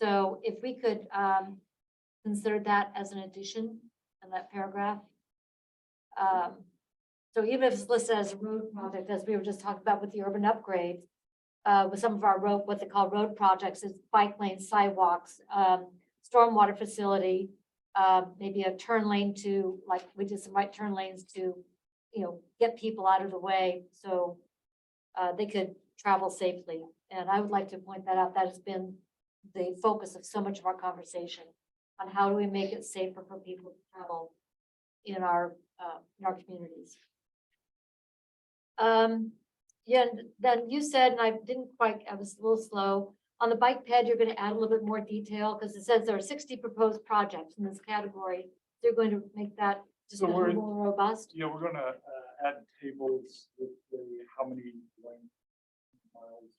So if we could consider that as an addition in that paragraph. So even if it's listed as a road project, as we were just talking about with the urban upgrade, with some of our road, what they call road projects, is bike lanes, sidewalks, stormwater facility, maybe a turn lane to, like we did some right turn lanes to, you know, get people out of the way so they could travel safely. And I would like to point that out. That has been the focus of so much of our conversation on how do we make it safer for people to travel in our communities. Yeah, and then you said, and I was a little slow, on the bike ped, you're going to add a little bit more detail because it says there are 60 proposed projects in this category. So you're going to make that just a So little more robust. Yeah, we're gonna add tables with how many miles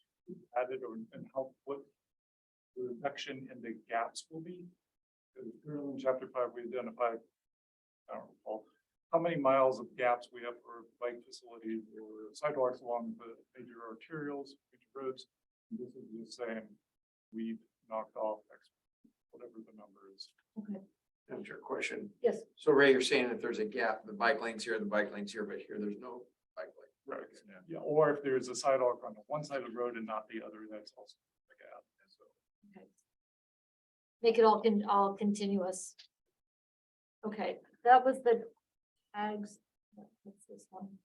added and what the reduction in the gaps will be. Because currently in chapter 5, we identified, I don't recall, how many miles of gaps we have for bike facilities or sidewalks along the major arterials, major roads. And this is the same. We've knocked off whatever the number is. Okay. That's your question. Yes. So Ray, you're saying if there's a gap, the bike lane's here, the bike lane's here, but here there's no bike lane. Right. Yeah. Or if there's a sidewalk on the one side of the road and not the other, that's also a gap. So. Okay. Make it all continuous. Okay, that was the tags. What's this one?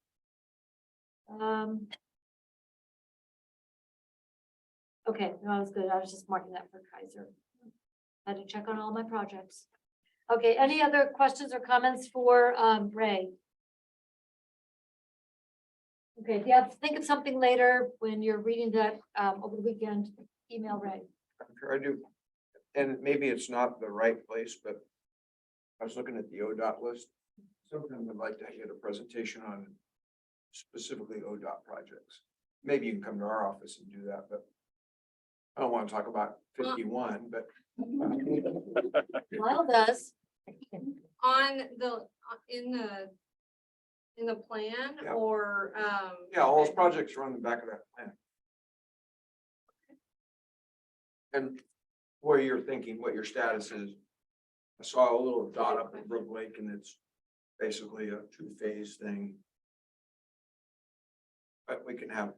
Okay, no, that was good. I was just marking that for Kaiser. Had to check on all my projects. Okay, any other questions or comments for Ray? Okay, if you have to think of something later when you're reading that over the weekend, email Ray. I'm sure I do. And maybe it's not the right place, but I was looking at the ODOT list. Sometimes I'd like to get a presentation on specifically ODOT projects. Maybe you can come to our office and do that, but I don't want to talk about 51, but Lyle does. On the, in the plan Yeah. or, yeah, all those projects are on the back of that plan. And where you're thinking, what your status is. I saw a little dot up at Brook Lake and it's basically a 2-phase thing. But we can have,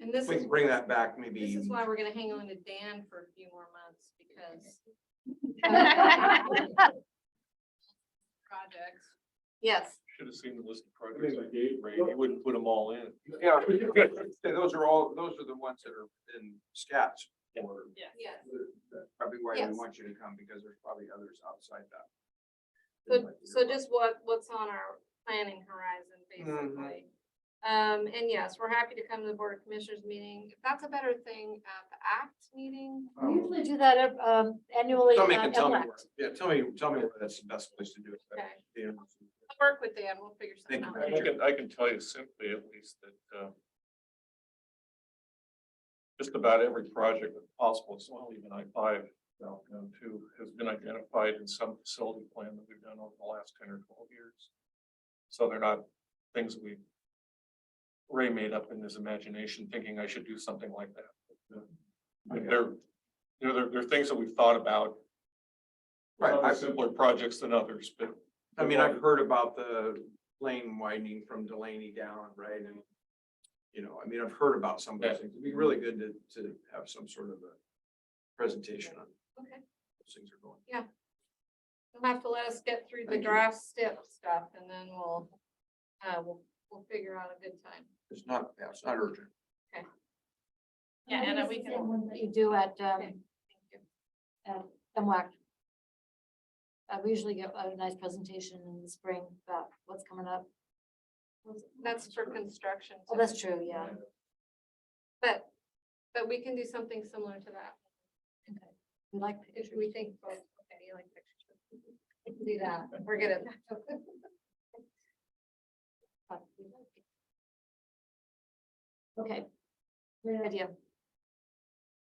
and this we is, can bring that back maybe. this is why we're gonna hang on to Dan for a few more months because projects. Yes. Should have seen the list of projects I gave Ray. He wouldn't put them all in. Yeah, those are the ones that are in SKATS. Or Yeah. Yes. that's probably why we Yes. want you to come because there's probably others outside that. So just what's on our planning horizon, basically. And yes, we're happy to come to the Board of Commissioners meeting. If that's a better thing at the ACT meeting. We usually do that annually. Somebody can tell me at where, yeah, tell me where that's the best place to do it. Okay. Yeah. I'll work with Dan, we'll figure something Thank you. out. I can tell you simply at least that just about every project that's possible, it's not even I-5 too, has been identified in some facility plan that we've done over the last 10 or 12 years. So they're not things Ray made up in his imagination thinking I should do something like that. They're things that we've thought about Right, Some are I- simpler projects than others, but. I mean, I've heard about the lane widening from Delaney down, right, and, you know, I mean, I've heard about some of those things. It'd be really good to have some sort of a presentation on Okay, those things are going. you'll have to let us get through the Thank you. draft step stuff and then we'll figure out a good time. It's not, yeah, it's not urgent. Yeah, I think and it's we the can- same one that you do at, Okay, thank you. at MWAC. We usually get a nice presentation in the spring about what's coming up. That's for construction. Oh, that's true, yeah. But we can do something similar to that. Okay. We like If pictures. we think, both, okay, you like pictures. We can do that. We're good at that. but we like it. Okay, great idea.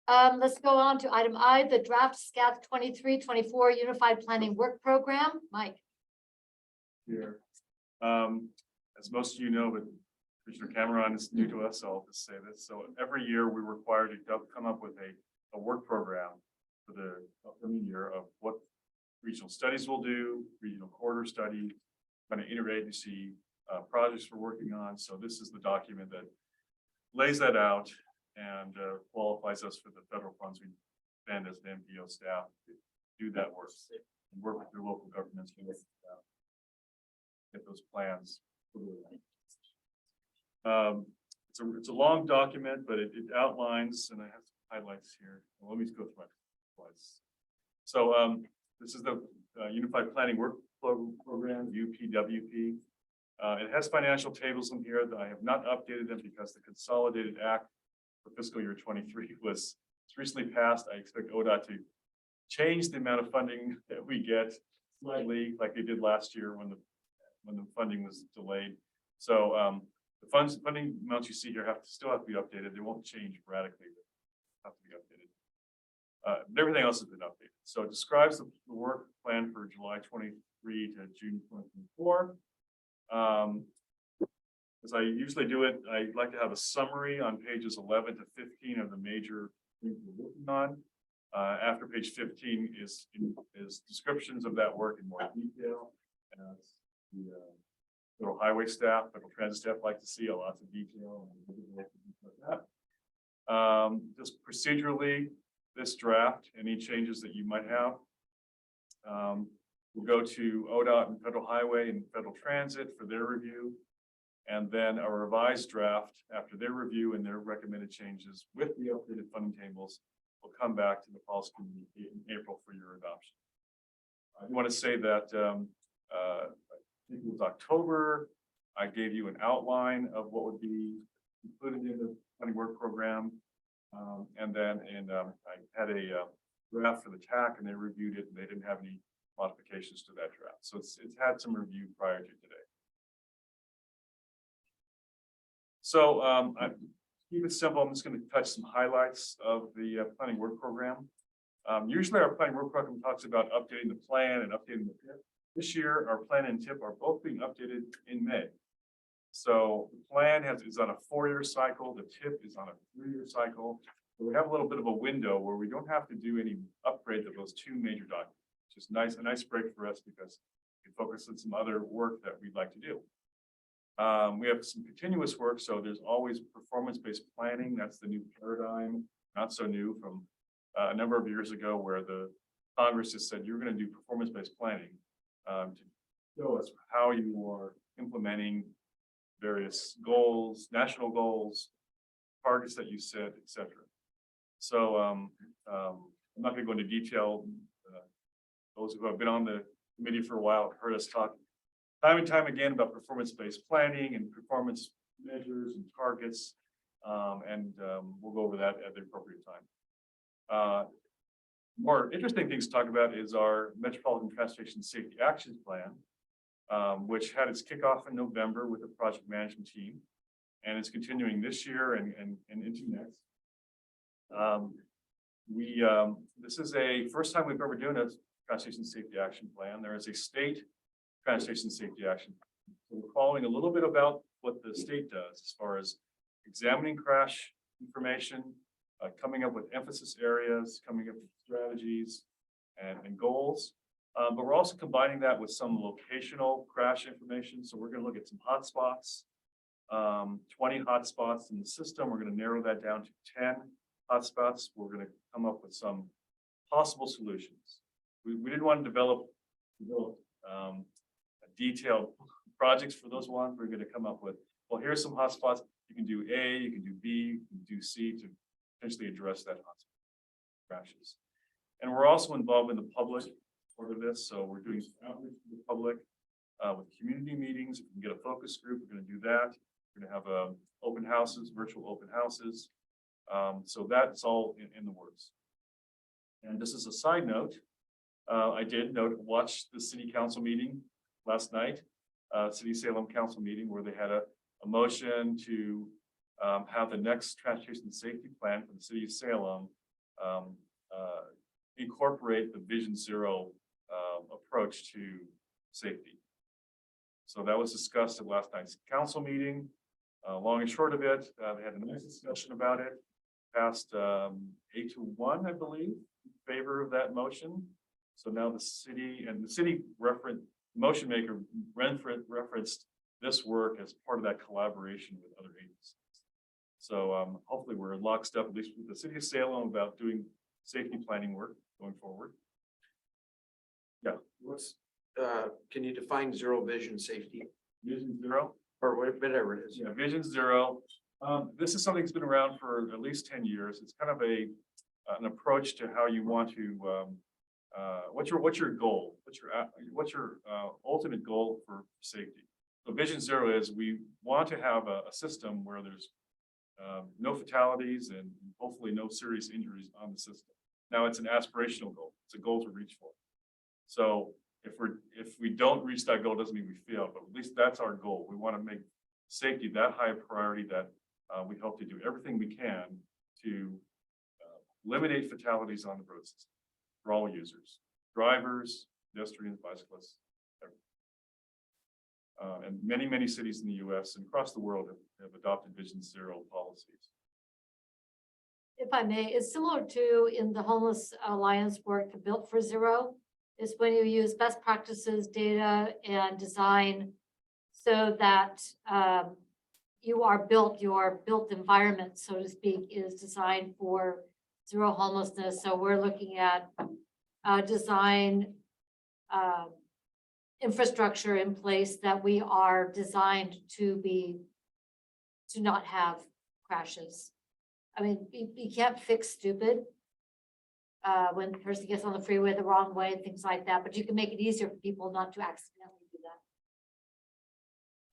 Let's go on to item I, the draft SKATS 23-24 Unified Planning Work Program. Mike. Here. As most of you know, but Commissioner Cameron is new to us, so I'll just say this. So every year we're required to come up with a work program for the upcoming year of what regional studies will do, regional corridor study, kind of interagency projects we're working on. So this is the document that lays that out and qualifies us for the federal funds we spend as the MPO staff to do that work and work with your local governments to get those plans. It's a long document, but it outlines, and I have some highlights here. Well, let me go through my slides. So this is the Unified Planning Work Program, UPWP. It has financial tables in here that I have not updated them because the Consolidated Act for fiscal year 23 was recently passed. I expect ODOT to change the amount of funding that we get slightly, like they did last year when the funding was delayed. So the funding amounts you see here still have to be updated. They won't change radically, but have to be updated. But everything else has been updated. So it describes the work plan for July 23 to June 2024. As I usually do it, I like to have a summary on pages 11 to 15 of the major things we're working on. After page 15 is descriptions of that work in more detail. As the federal highway staff, federal transit staff like to see lots of detail. And that. Just procedurally, this draft, any changes that you might have. We'll go to ODOT and Federal Highway and Federal Transit for their review. And then a revised draft after their review and their recommended changes with the updated funding tables will come back to the policy committee in April for your adoption. I want to say that I think it was October, I gave you an outline of what would be included in the planning work program. And then I had a draft for the TAC and they reviewed it and they didn't have any modifications to that draft. So it's had some review prior to today. So I keep it simple. I'm just going to touch some highlights of the planning work program. Usually our planning work program talks about updating the plan and updating the TIP. This year, our plan and TIP are both being updated in May. So the plan is on a 4-year cycle. The TIP is on a 3-year cycle. So we have a little bit of a window where we don't have to do any upgrades of those two major documents. Just a nice break for us because we can focus on some other work that we'd like to do. We have some continuous work, so there's always performance-based planning. That's the new paradigm, not so new from a number of years ago where the Congress has said you're going to do performance-based planning to show us how you are implementing various goals, national goals, targets that you set, etc. So I'm not going to go into detail. Those who have been on the committee for a while have heard us talk time and time again about performance-based planning and performance measures and targets. We'll go over that at the appropriate time. More interesting things to talk about is our Metropolitan Transportation Safety Action Plan, which had its kickoff in November with the project management team. And it's continuing this year and into next. This is a first time we've ever done a Transportation Safety Action Plan. There is a state Transportation Safety Action. So we're following a little bit about what the state does as far as examining crash information, coming up with emphasis areas, coming up with strategies and goals, But we're also combining that with some locational crash information. So we're gonna look at some hotspots. 20 hotspots in the system. We're gonna narrow that down to 10 hotspots. We're gonna come up with some possible solutions. We didn't want to develop detailed projects for those ones. We're gonna come up with, well, here's some hotspots. You can do A, you can do B, you can do C to potentially address that hotspot crashes. And we're also involved in the public part of this. So we're doing outreach to the public with community meetings. If we can get a focus group, we're gonna do that. We're gonna have open houses, virtual open houses. So that's all in the works. And this is a side note. I did watch the city council meeting last night, City Salem council meeting, where they had a motion to have the next transportation safety plan for the city of Salem incorporate the Vision Zero approach to safety. So that was discussed at last night's council meeting. Long and short of it, they had a nice discussion about it. Passed 8-1, I believe, in favor of that motion. So now the city motion maker referenced this work as part of that collaboration with other agencies. So hopefully we're in lockstep, at least with the city of Salem, about doing safety planning work going forward. Yeah. Can you define zero vision safety Vision Zero. or whatever it is? Yeah, Vision Zero. This is something that's been around for at least 10 years. It's kind of an approach to how you want to, what's your goal? What's your ultimate goal for safety? So Vision Zero is we want to have a system where there's no fatalities and hopefully no serious injuries on the system. Now it's an aspirational goal. It's a goal to reach for. So if we don't reach that goal, doesn't mean we fail, but at least that's our goal. We want to make safety that high a priority that we hope to do everything we can to eliminate fatalities on the road system for all users, drivers, pedestrians, bicyclists. And many cities in the US and across the world have adopted Vision Zero policies. If I may, it's similar to in the Homeless Alliance work Built for Zero, is when you use best practices, data and design so that your built environment, so to speak, is designed for zero homelessness. So we're looking at design infrastructure in place that we are designed to not have crashes. I mean, you can't fix stupid when the person gets on the freeway the wrong way and things like that, but you can make it easier for people not to accidentally do that.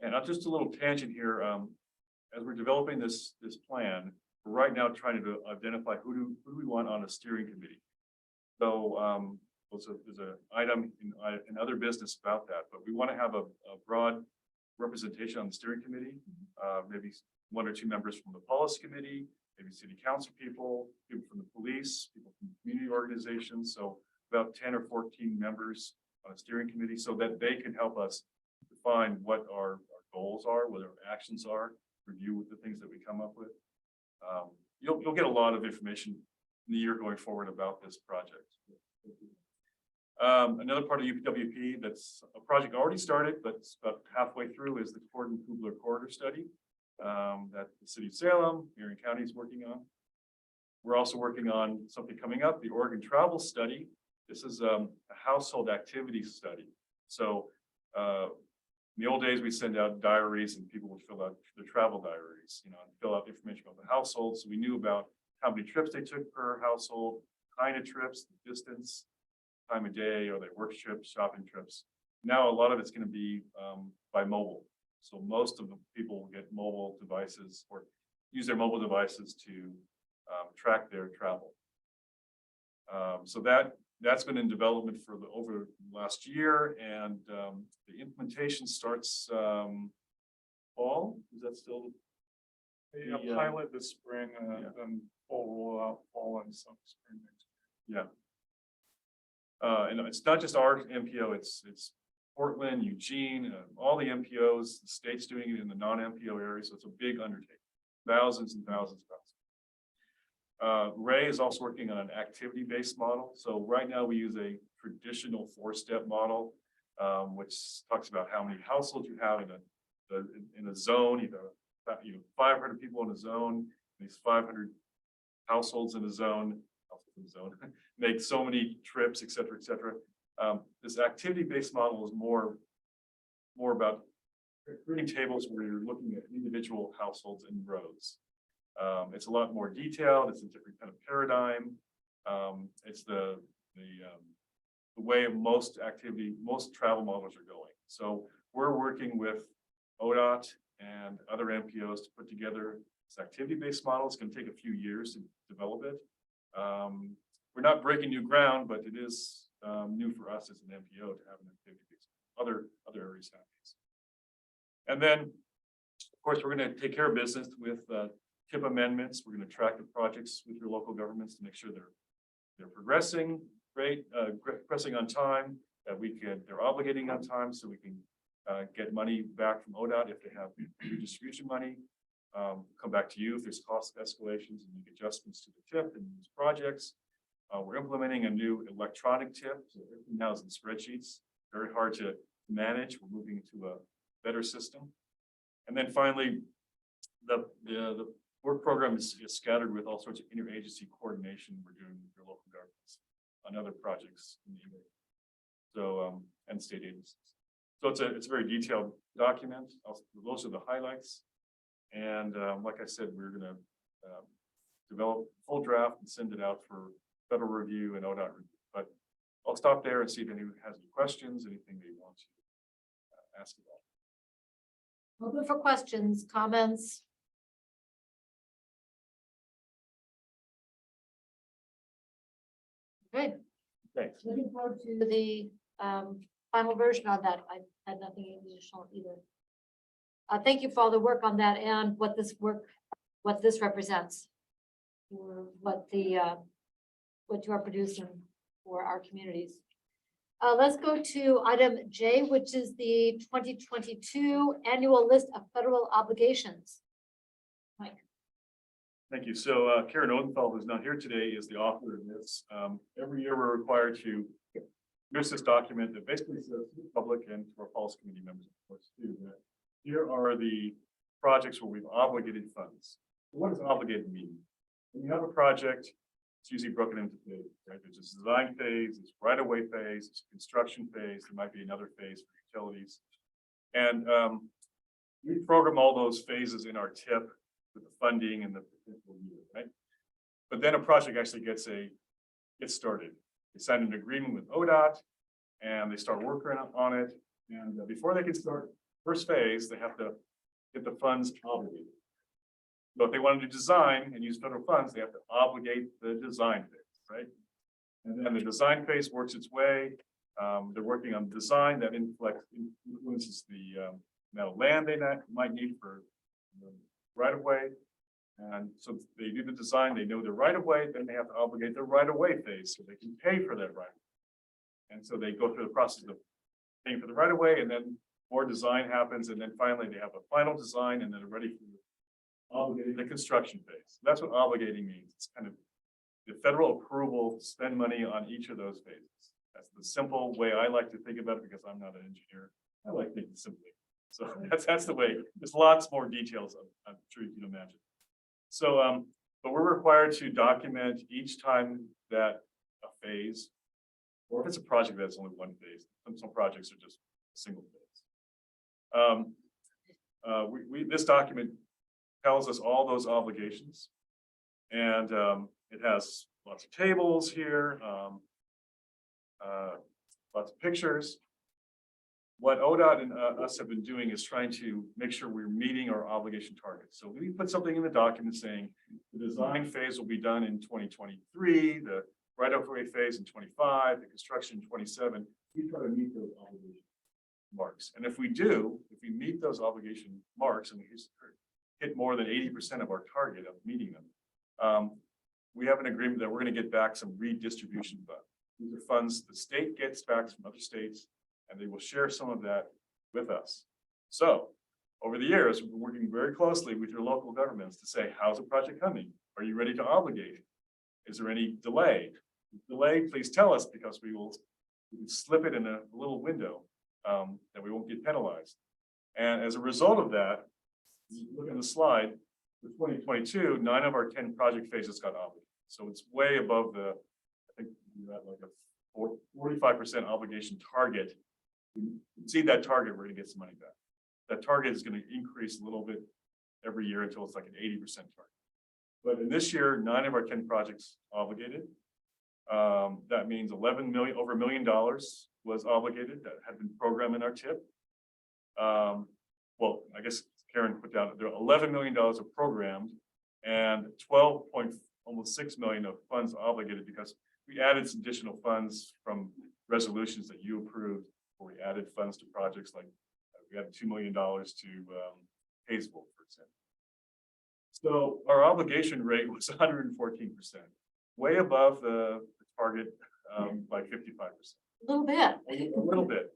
And just a little tangent here, as we're developing this plan, we're right now trying to identify who do we want on a steering committee. So there's an item in other business about that, but we want to have a broad representation on the steering committee, maybe 1 or 2 members from the policy committee, maybe city council people from the police, people from community organizations. So about 10 or 14 members on a steering committee so that they can help us define what our goals are, what our actions are, review the things that we come up with. You'll get a lot of information in the year going forward about this project. Another part of UPWP that's a project already started, but it's about halfway through, is the Gordon-Kubler Corridor Study that the city of Salem, Marion County is working on. We're also working on something coming up, the Oregon Travel Study. This is a household activity study. So in the old days, we send out diaries and people would fill out their travel diaries, and fill out information about the household. So we knew about how many trips they took per household, kind of trips, the distance, time of day, or they work trips, shopping trips. Now, a lot of it's going to be by mobile. So most of the people will get mobile devices or use their mobile devices to track their travel. So that's been in development for over the last year, and the implementation starts fall. Is that still? Yeah, pilot this spring, then full rollout fall and some spring next year. Yeah. And it's not just our MPO, it's Portland, Eugene, all the MPOs, the state's doing it in the non-MPO areas. So it's a big undertaking, thousands and thousands of thousands. Ray is also working on an activity-based model. So right now we use a traditional four-step model, which talks about how many households you have in a zone, either 500 people in a zone, these 500 households in a zone, make so many trips, et cetera, et cetera. This activity-based model is more about creating tables where you're looking at individual households and rows. It's a lot more detailed. It's a different kind of paradigm. It's the way most travel models are going. So we're working with ODOT and other MPOs to put together this activity-based model. It's going to take a few years to develop it. We're not breaking new ground, but it is new for us as an MPO to have an activity-based. Other areas have these. And then, of course, we're going to take care of business with TIP amendments. We're going to track the projects with your local governments to make sure they're progressing progressing on time, that they're obligating on time, so we can get money back from ODOT if they have redistribution money. Come back to you if there's cost escalations and make adjustments to the TIP and these projects. We're implementing a new electronic TIP. So everything now is in spreadsheets. Very hard to manage. We're moving to a better system. And then finally, the work program is scattered with all sorts of interagency coordination we're doing with your local governments on other projects in the area. So and state agencies. So it's a very detailed document. Those are the highlights. And like I said, we're going to develop a full draft and send it out for federal review and ODOT review. But I'll stop there and see if anyone has any questions, anything they want to ask about. Open for questions, comments. Good. Thanks. Looking forward to the final version of that. I had nothing additional either. Thank you for all the work on that and what this represents, or what you are producing for our communities. Let's go to item J, which is the 2022 annual list of federal obligations. Mike. Thank you. So Karen Odenfeld, who's not here today, is the author of this. Every year we're required to produce this document that basically says to the public and to our policy committee members, of course, too, that here are the projects where we've obligated funds. What does obligated mean? When you have a project, it's usually broken into phases, right? There's a design phase, there's right-of-way phase, there's a construction phase, there might be another phase for utilities. And we program all those phases in our TIP with the funding and the potential year, right? But then a project actually gets started. They sign an agreement with ODOT and they start working on it. And before they can start first phase, they have to get the funds obligated. So if they wanted to design and use federal funds, they have to obligate the design phase, right? And then the design phase works its way. They're working on design that influences the amount of land they might need for right of way. And so they do the design, they know the right of way, then they have to obligate the right of way phase so they can pay for that right of way. And so they go through the process of paying for the right of way, and then more design happens, and then finally they have a final design, and then they're ready for obligating the construction phase. That's what obligating means. It's kind of the federal approval to spend money on each of those phases. That's the simple way I like to think about it, because I'm not an engineer. I like thinking simply. So that's the way. There's lots more details, I'm sure you can imagine. So, but we're required to document each time that a phase, or if it's a project that's only one phase, some projects are just a single phase. This document tells us all those obligations, and it has lots of tables here, lots of pictures. What ODOT and us have been doing is trying to make sure we're meeting our obligation targets. So we put something in the document saying the design phase will be done in 2023, the right-of-way phase in 25, the construction in 27. We try to meet those obligation marks. And if we meet those obligation marks and we hit more than 80% of our target of meeting them, we have an agreement that we're going to get back some redistribution funds. These are funds the state gets back from other states, and they will share some of that with us. So over the years, we've been working very closely with your local governments to say, how's the project coming? Are you ready to obligate? Is there any delay? If delay, please tell us, because we will we can slip it in a little window, that we won't get penalized. And as a result of that, you look at the slide, for 2022, 9 of our 10 project phases got obligated. So it's way above the, I think we're at like a 45% obligation target. We exceed that target, we're gonna get some money back. That target is gonna increase a little bit every year until it's like an 80% target. But in this year, 9 of our 10 projects obligated. That means 11 million, over $1 million was obligated that had been programmed in our tip. Well, I guess Karen put down, there are $11 million of programmed and almost 6 million of funds obligated because we added some additional funds from resolutions that you approved, where we added funds to projects like we added $2 million to Hazel, for example. So our obligation rate was 114%, way above the target by 55%. A little bit. A little bit.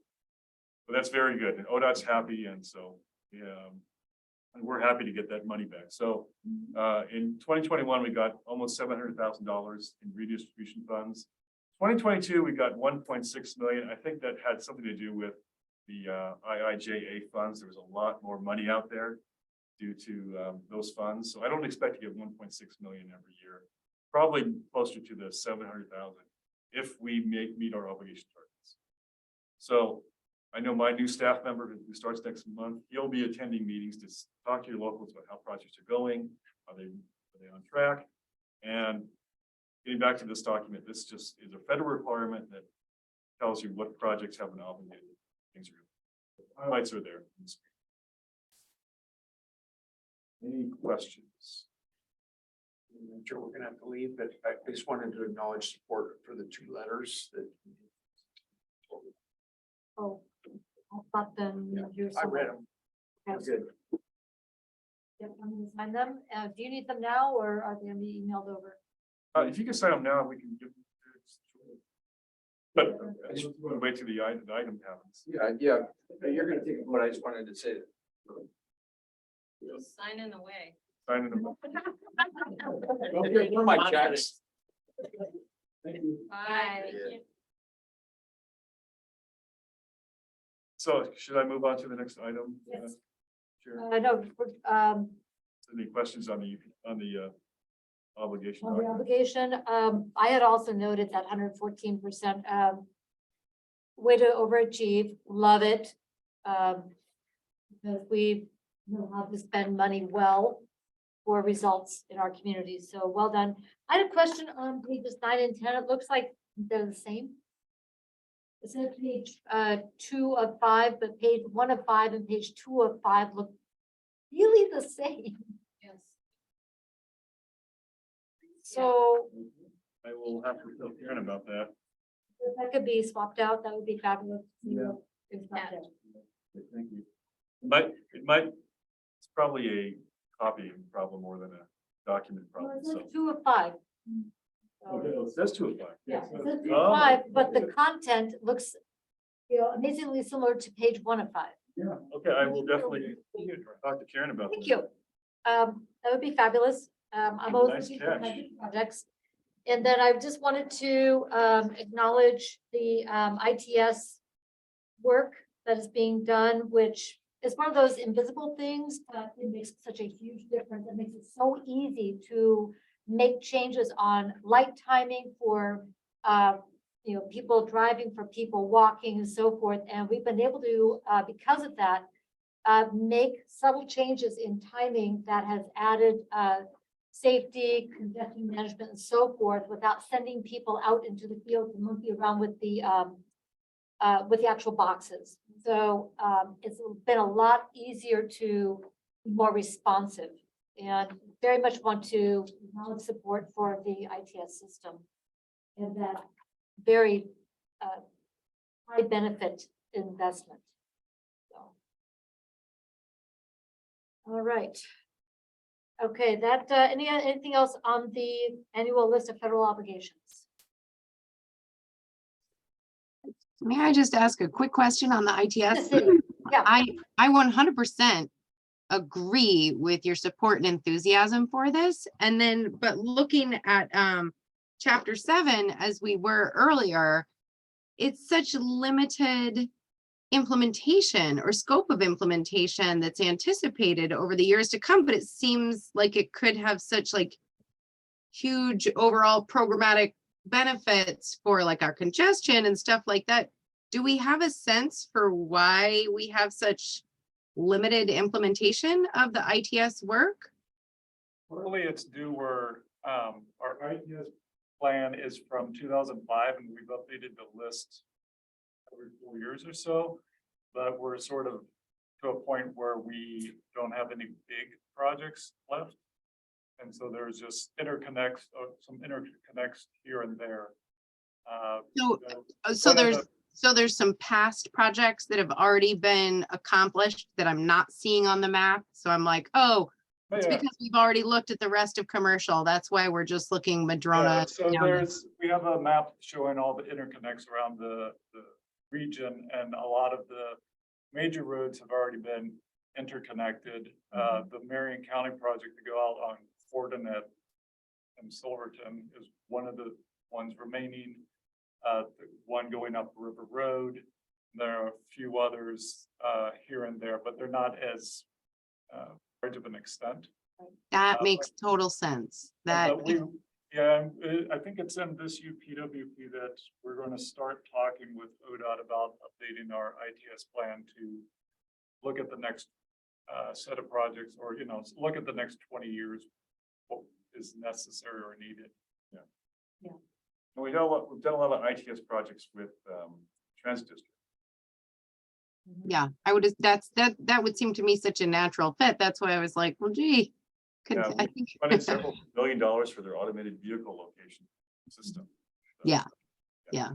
But that's very good. And ODOT's happy. And so, and we're happy to get that money back. So in 2021, we got almost $700,000 in redistribution funds. 2022, we got 1.6 million. I think that had something to do with the IIJA funds. There was a lot more money out there due to those funds. So I don't expect to get 1.6 million every year. Probably closer to the 700,000 if we meet our obligation targets. So I know my new staff member who starts next month, he'll be attending meetings to talk to your locals about how projects are going. Are they on track? And getting back to this document, this just is a federal requirement that tells you what projects have been obligated. Things are good. The highlights are there. Any questions? I'm sure we're gonna have to leave, but I just wanted to acknowledge support for the 2 letters that. Oh, I thought them. I read them. Okay. Good. Yep, I'm gonna sign them. Do you need them now or are they gonna be emailed over? If you can sign them now, we can give. But I just want to wait till the item happens. Yeah. You're gonna take a vote. I just wanted to say that. Sign in the way. Sign in the. Okay, for my checks. Bye. So should I move on to the next item? Yes. Sure. No, Any questions on the obligation? on the document? obligation, I had also noted that 114%, way to overachieve, love it. Because we know how to spend money well for results in our communities. So well done. I had a question on pages 9 and 10. It looks like they're the same. It says page 2 of 5, but page 1 of 5 and page 2 of 5 look really the same. Yes. So I will have to tell Karen about that. if that could be swapped out, that would be fabulous. Yeah. It's not there. Thank you. It's probably a copying problem more than a document Well, problem. it says So. 2 of 5. Okay, it says 2 of 5. Yeah, it says 2 Oh. of 5, but the content looks, amazingly similar to page 1 of 5. Yeah, okay, I will definitely talk to Karen about that. Thank you. That would be fabulous. I'm always Nice looking for catch. projects. And then I just wanted to acknowledge the ITS work that is being done, which is one of those invisible things, but it makes such a huge difference. It makes it so easy to make changes on light timing for people driving, for people walking and so forth. And we've been able to, because of that, make subtle changes in timing that has added safety, congestion management and so forth without sending people out into the field to monkey around with the actual boxes. So it's been a lot easier to be more responsive, and very much want to acknowledge support for the ITS system and that very high benefit investment. So. All right. Okay, that anything else on the annual list of federal obligations? May I just ask a quick question on the The ITS? city, yeah. I 100% agree with your support and enthusiasm for this. And then, but looking at chapter 7, as we were earlier, it's such limited implementation or scope of implementation that's anticipated over the years to come, but it seems like it could have such like huge overall programmatic benefits for like our congestion and stuff like that. Do we have a sense for why we have such limited implementation of the ITS work? Really, it's due where, our ITS plan is from 2005 and we've updated the list every 4 years or so, but we're sort of to a point where we don't have any big projects left. And so there's just interconnects, some interconnects here and there. So, that- so one of there's, so there's some past projects that have already been accomplished that I'm not seeing on the map. So I'm like, oh, it's Yeah. because we've already looked at the rest of commercial. That's why we're just looking Yeah, Madrona. so down. we have a map showing all the interconnects around the region, and a lot of the major roads have already been interconnected. The Marion County project to go out on Fortinet and Silverton is one of the ones remaining. The one going up River Road. There are a few others here and there, but they're not as large of an extent. That makes total sense. That, But we, yeah, I think it's in this UPWP that we're going to start talking with ODOT about updating our ITS plan to look at the next set of projects, or, you know, look at the next 20 years, what is necessary or needed. And we've done a lot of ITS projects with transit district. yeah, I would, that would seem to me such a natural fit. That's why I was like, well, gee. Yeah, I think, Funded several $1 billion for their automated vehicle location system. So, Yeah. yeah.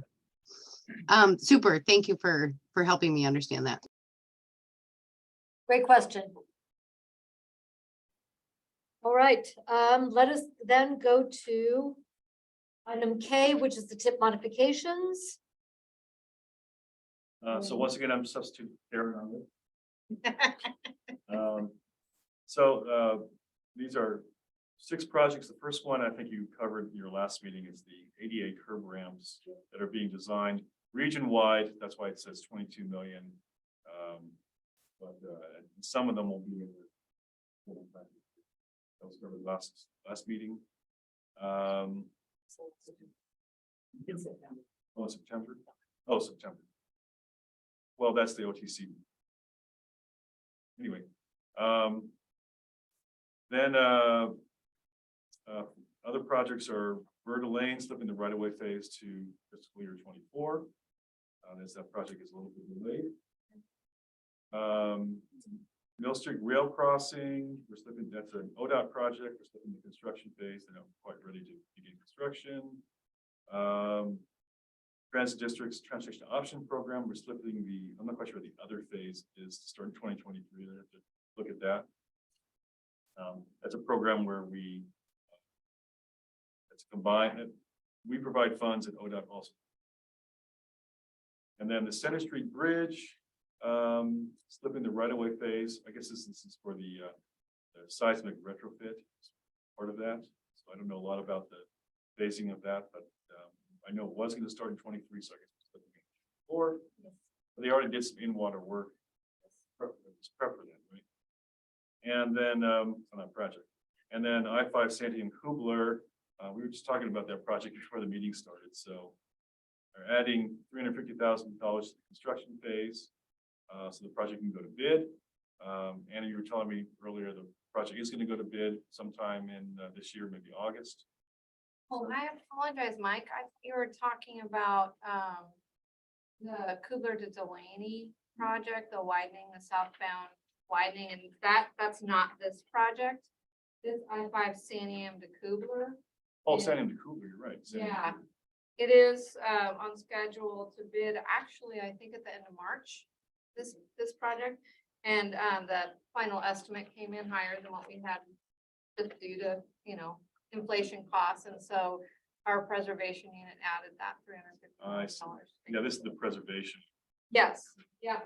Super. Thank you for helping me understand that. Great question. All right, let us then go to item K, which is the tip modifications. So once again, I'm substitute Karen on this. These are 6 projects. The first one I think you covered in your last meeting is the ADA curb ramps that are being designed region-wide. That's why it says 22 million. But some of them will be in the that was covered last meeting. Oh, September. Oh, September. Well, that's the OTC. Anyway, then other projects are Berta Lane slipping the right-of-way phase to fiscal year 24. As that project is a little bit delayed. Mill Street Rail Crossing, we're slipping, that's an ODOT project, we're slipping the construction phase, they're not quite ready to begin construction. Transit District's Transportation Option Program, we're slipping I'm not quite sure what the other phase is to start in 2023, I have to look at that. That's a program where it's combined, we provide funds and ODOT also. And then the Center Street Bridge, slipping the right-of-way phase. I guess this is for the seismic retrofit, part of that. So I don't know a lot about the phasing of that, but I know it was going to start in 23, so I guess it's slipping in 24. But they already did some in-water work. It's prep for that, right? And then on that project. And then I-5 Santee and Kubler, we were just talking about that project before the meeting started. So they're adding $350,000 to the construction phase. So the project can go to bid. Anna, you were telling me earlier, the project is going to go to bid sometime in this year, maybe August. Oh, I apologize, Mike. You were talking about, the Kubler to Delaney project, the widening, the southbound widening, and that's not this project. This I-5 Santiam to Kubler. Oh, Yeah. Santiam to Kubler, you're right. Santiam to Yeah. Kubler. It is, on schedule to bid, actually, I think at the end of March, this project. And, the final estimate came in higher than what we had just due to, inflation costs. And so our preservation unit added that I see. $350,000. Yeah, this is the preservation. Yes, yeah.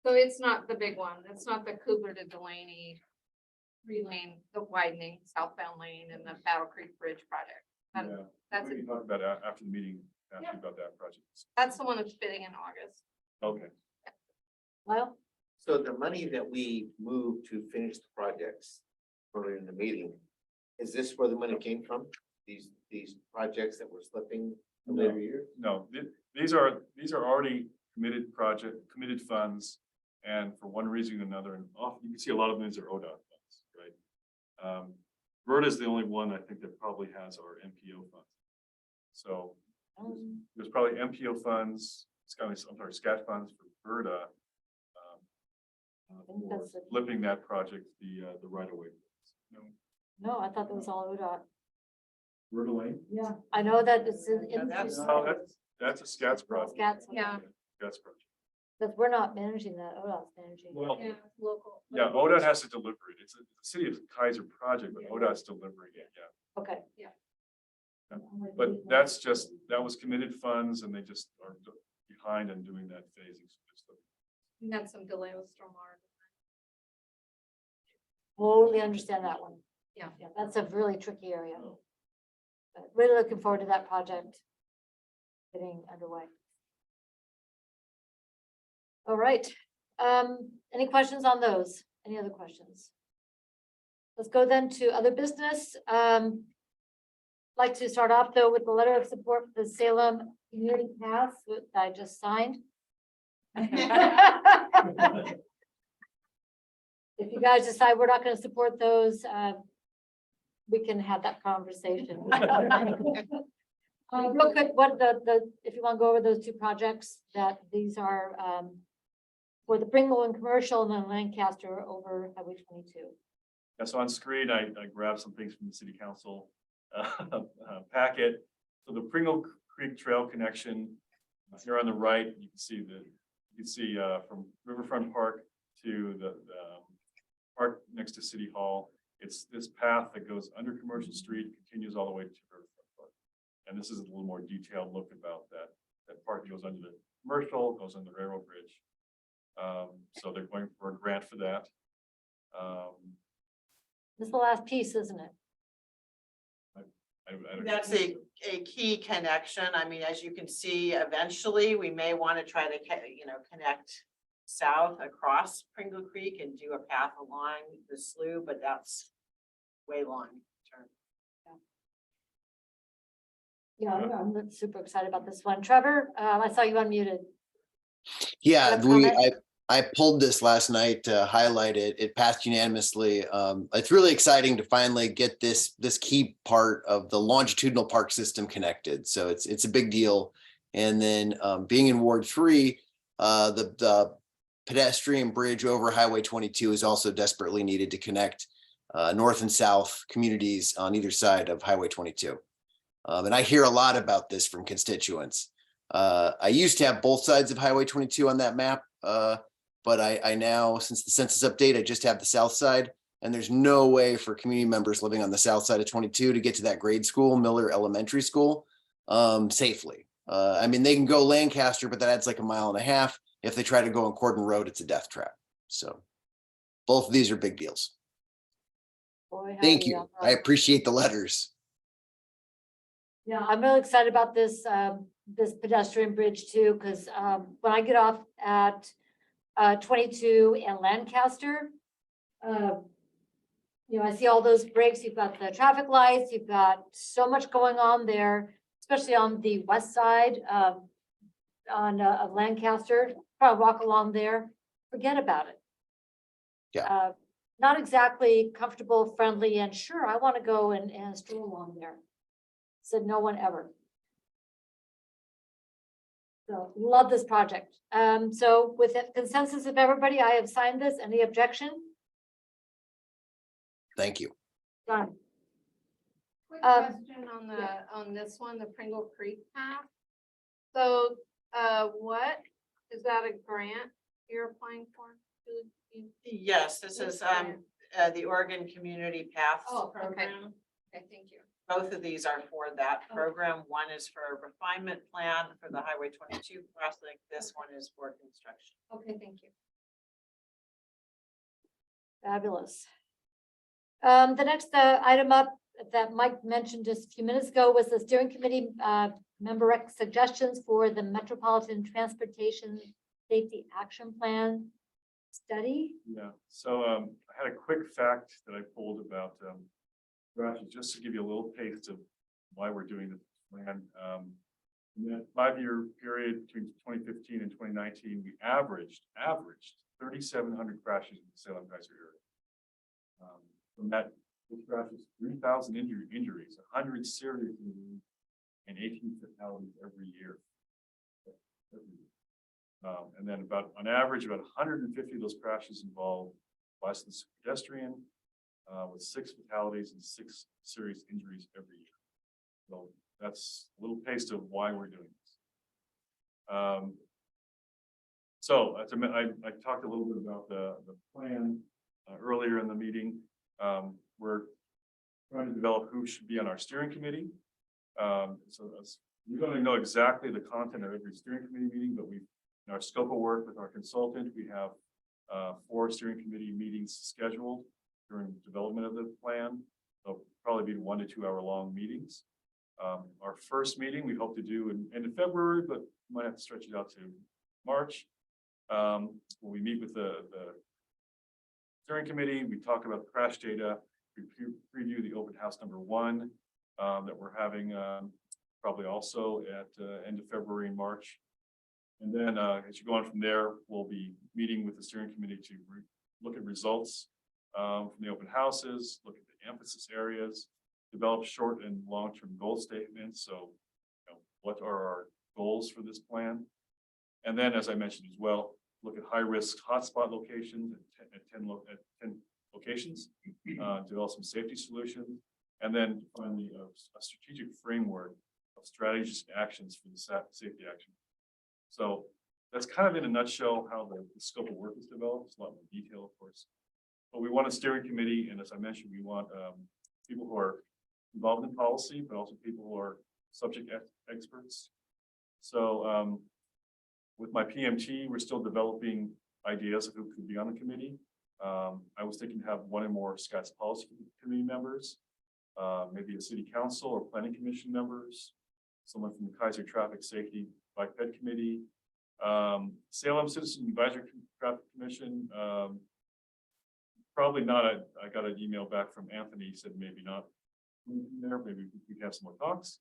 So it's not the big one. It's not the Kubler to Delaney 3-lane, the widening southbound lane and the Battle Creek Bridge project. Yeah. That's, We can talk about it after the meeting, after about that project. that's the one that's bidding in August. Okay. Well, So the money that we moved to finish the projects earlier in the meeting, is this where the money came from? These projects that were slipping from No. later years? No, these are already committed funds. And for one reason or another, and often you can see a lot of these are ODOT funds, right? RERDA is the only one I think that probably has our MPO funds. So there's probably MPO funds, SCAT funds for RERDA. think For that's it. flipping that project, the right of way. No, no, I thought that was all ODOT. RERDA Lane? Yeah. I know that it's in. Yeah, that's- No, that's a SCATS project. Scats, Yeah. SCATS project. because we're not managing that, ODOT's managing. Well, Yeah, it's local. yeah, ODOT has to deliver it. It's a city of Kaiser project, but ODOT's delivering it, yeah. Okay. Yeah. But that was committed funds and they just are behind on doing that phasing. So just We had some delay with stormwater. Totally understand that one. Yeah. Yeah, that's a really tricky area. But really looking forward to that project getting underway. All right, any questions on those? Any other questions? Let's go then to other business. Like to start off though with the letter of support for the Salem Community Pass, which I just signed. If you guys decide we're not going to support those, we can have that conversation. Real quick, what if you want to go over those two projects, that these are for the Pringle and Commercial and then Lancaster over Highway 22. Yeah, so on screen, I grabbed some things from the city council packet. So the Pringle Creek Trail connection, here on the right, you can see from Riverfront Park to the park next to City Hall. It's this path that goes under Commercial Street, continues all the way to Riverfront Park. And this is a little more detailed look about that. That part goes under the Commercial, goes under the Railroad Bridge. So they're going for a grant for that. This is the last piece, isn't it? I don't- That's a key connection. I mean, as you can see, eventually we may want to try to, connect south across Pringle Creek and do a path along the slough, but that's way long term. Yeah, I'm super excited about this one. Trevor, I saw you unmuted. Yeah, Have comment? I pulled this last night to highlight it. It passed unanimously. It's really exciting to finally get this key part of the longitudinal park system connected. So it's a big deal. And then being in Ward 3, the pedestrian bridge over Highway 22 is also desperately needed to connect north and south communities on either side of Highway 22. And I hear a lot about this from constituents. I used to have both sides of Highway 22 on that map, but I now, since the census update, I just have the south side, and there's no way for community members living on the south side of 22 to get to that grade school, Miller Elementary School, safely. I mean, they can go Lancaster, but that adds like a mile and a half. If they try to go on Cordon Road, it's a death trap. So both of these are big deals. Boy, how Thank you you. on I that. appreciate the letters. Yeah, I'm really excited about this, this pedestrian bridge too, because when I get off at 22 and Lancaster, I see all those breaks. You've got the traffic lights, you've got so much going on there, especially on the west side of Lancaster. Probably walk along there, forget about it. Yeah. Not exactly comfortable, friendly, and sure, I want to go and stroll along there. Said no one ever. So love this project. So with the consensus of everybody, I have signed this. Any objection? Thank you. Done. Quick Um, question on yeah. on this one, the Pringle Creek path. So, what, is that a grant you're applying for? Yes, this is the Oregon Community Paths Oh, okay. program. Okay, thank you. Both of these are for that program. One is for a refinement plan for the Highway 22 crossing. This one is for construction. Okay, thank you. Fabulous. The next item up that Mike mentioned just a few minutes ago was the steering committee member suggestions for the Metropolitan Transportation Safety Action Plan study. Yeah, so I had a quick fact that I pulled about crashes, just to give you a little taste of why we're doing this plan. In that 5-year period between 2015 and 2019, we averaged 3,700 crashes in the Salem Kaiser area. From that, those crashes, 3,000 injuries, 100 serious injuries, and 18 fatalities every year. And then on average, about 150 of those crashes involve licensed pedestrian, with 6 fatalities and 6 serious injuries every year. So that's a little taste of why we're doing this. So as I talked a little bit about the plan earlier in the meeting. We're trying to develop who should be on our steering committee. We don't know exactly the content of every steering committee meeting, but in our scope of work with our consultant, we have 4 steering committee meetings scheduled during development of the plan. They'll probably be 1 to 2 hour long meetings. Our first meeting we hope to do in end of February, but might have to stretch it out to March. When we meet with the steering committee, we talk about the crash data, we preview the open house number 1 that we're having probably also at end of February and March. And then as you go on from there, we'll be meeting with the steering committee to look at results from the open houses, look at the emphasis areas, develop short and long-term goal statements. So, what are our goals for this plan? And then, as I mentioned as well, look at high-risk hotspot locations at 10 locations, develop some safety solutions, and then finally a strategic framework of strategies and actions for the safety action. So that's kind of in a nutshell how the scope of work is developed. It's a lot more detail, of course. But we want a steering committee, and as I mentioned, we want people who are involved in policy, but also people who are subject experts. So with my PMT, we're still developing ideas of who could be on the committee. I was thinking to have 1 or more SKATS policy committee members, maybe a city council or planning commission members, someone from the Kaiser Traffic Safety Biped Committee, Salem Citizen Advisory Traffic Commission. Probably not. I got an email back from Anthony. He said maybe not there. Maybe we can have some more talks.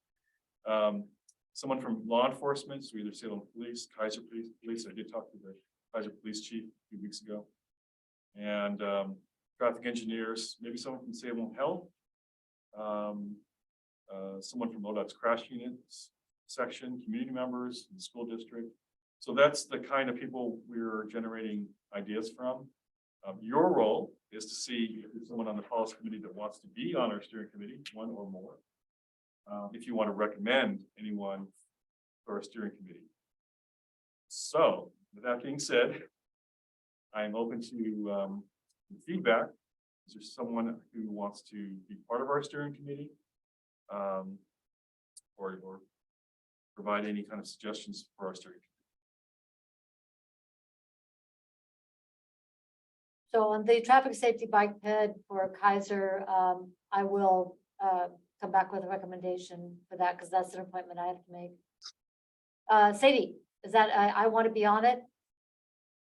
Someone from law enforcement, so either Salem Police, Kaiser Police. I did talk to the Kaiser Police Chief a few weeks ago. And traffic engineers, maybe someone from Salem Health, someone from ODOT's crash units section, community members, the school district. So that's the kind of people we're generating ideas from. Your role is to see if there's someone on the policy committee that wants to be on our steering committee, 1 or more. If you want to recommend anyone for our steering committee. So with that being said, I'm open to feedback. Is there someone who wants to be part of our steering committee? Or provide any kind of suggestions for our steering committee? So on the traffic safety bike ped for Kaiser, I will come back with a recommendation for that because that's an appointment I have to make. Sadie, is that I want to be on it?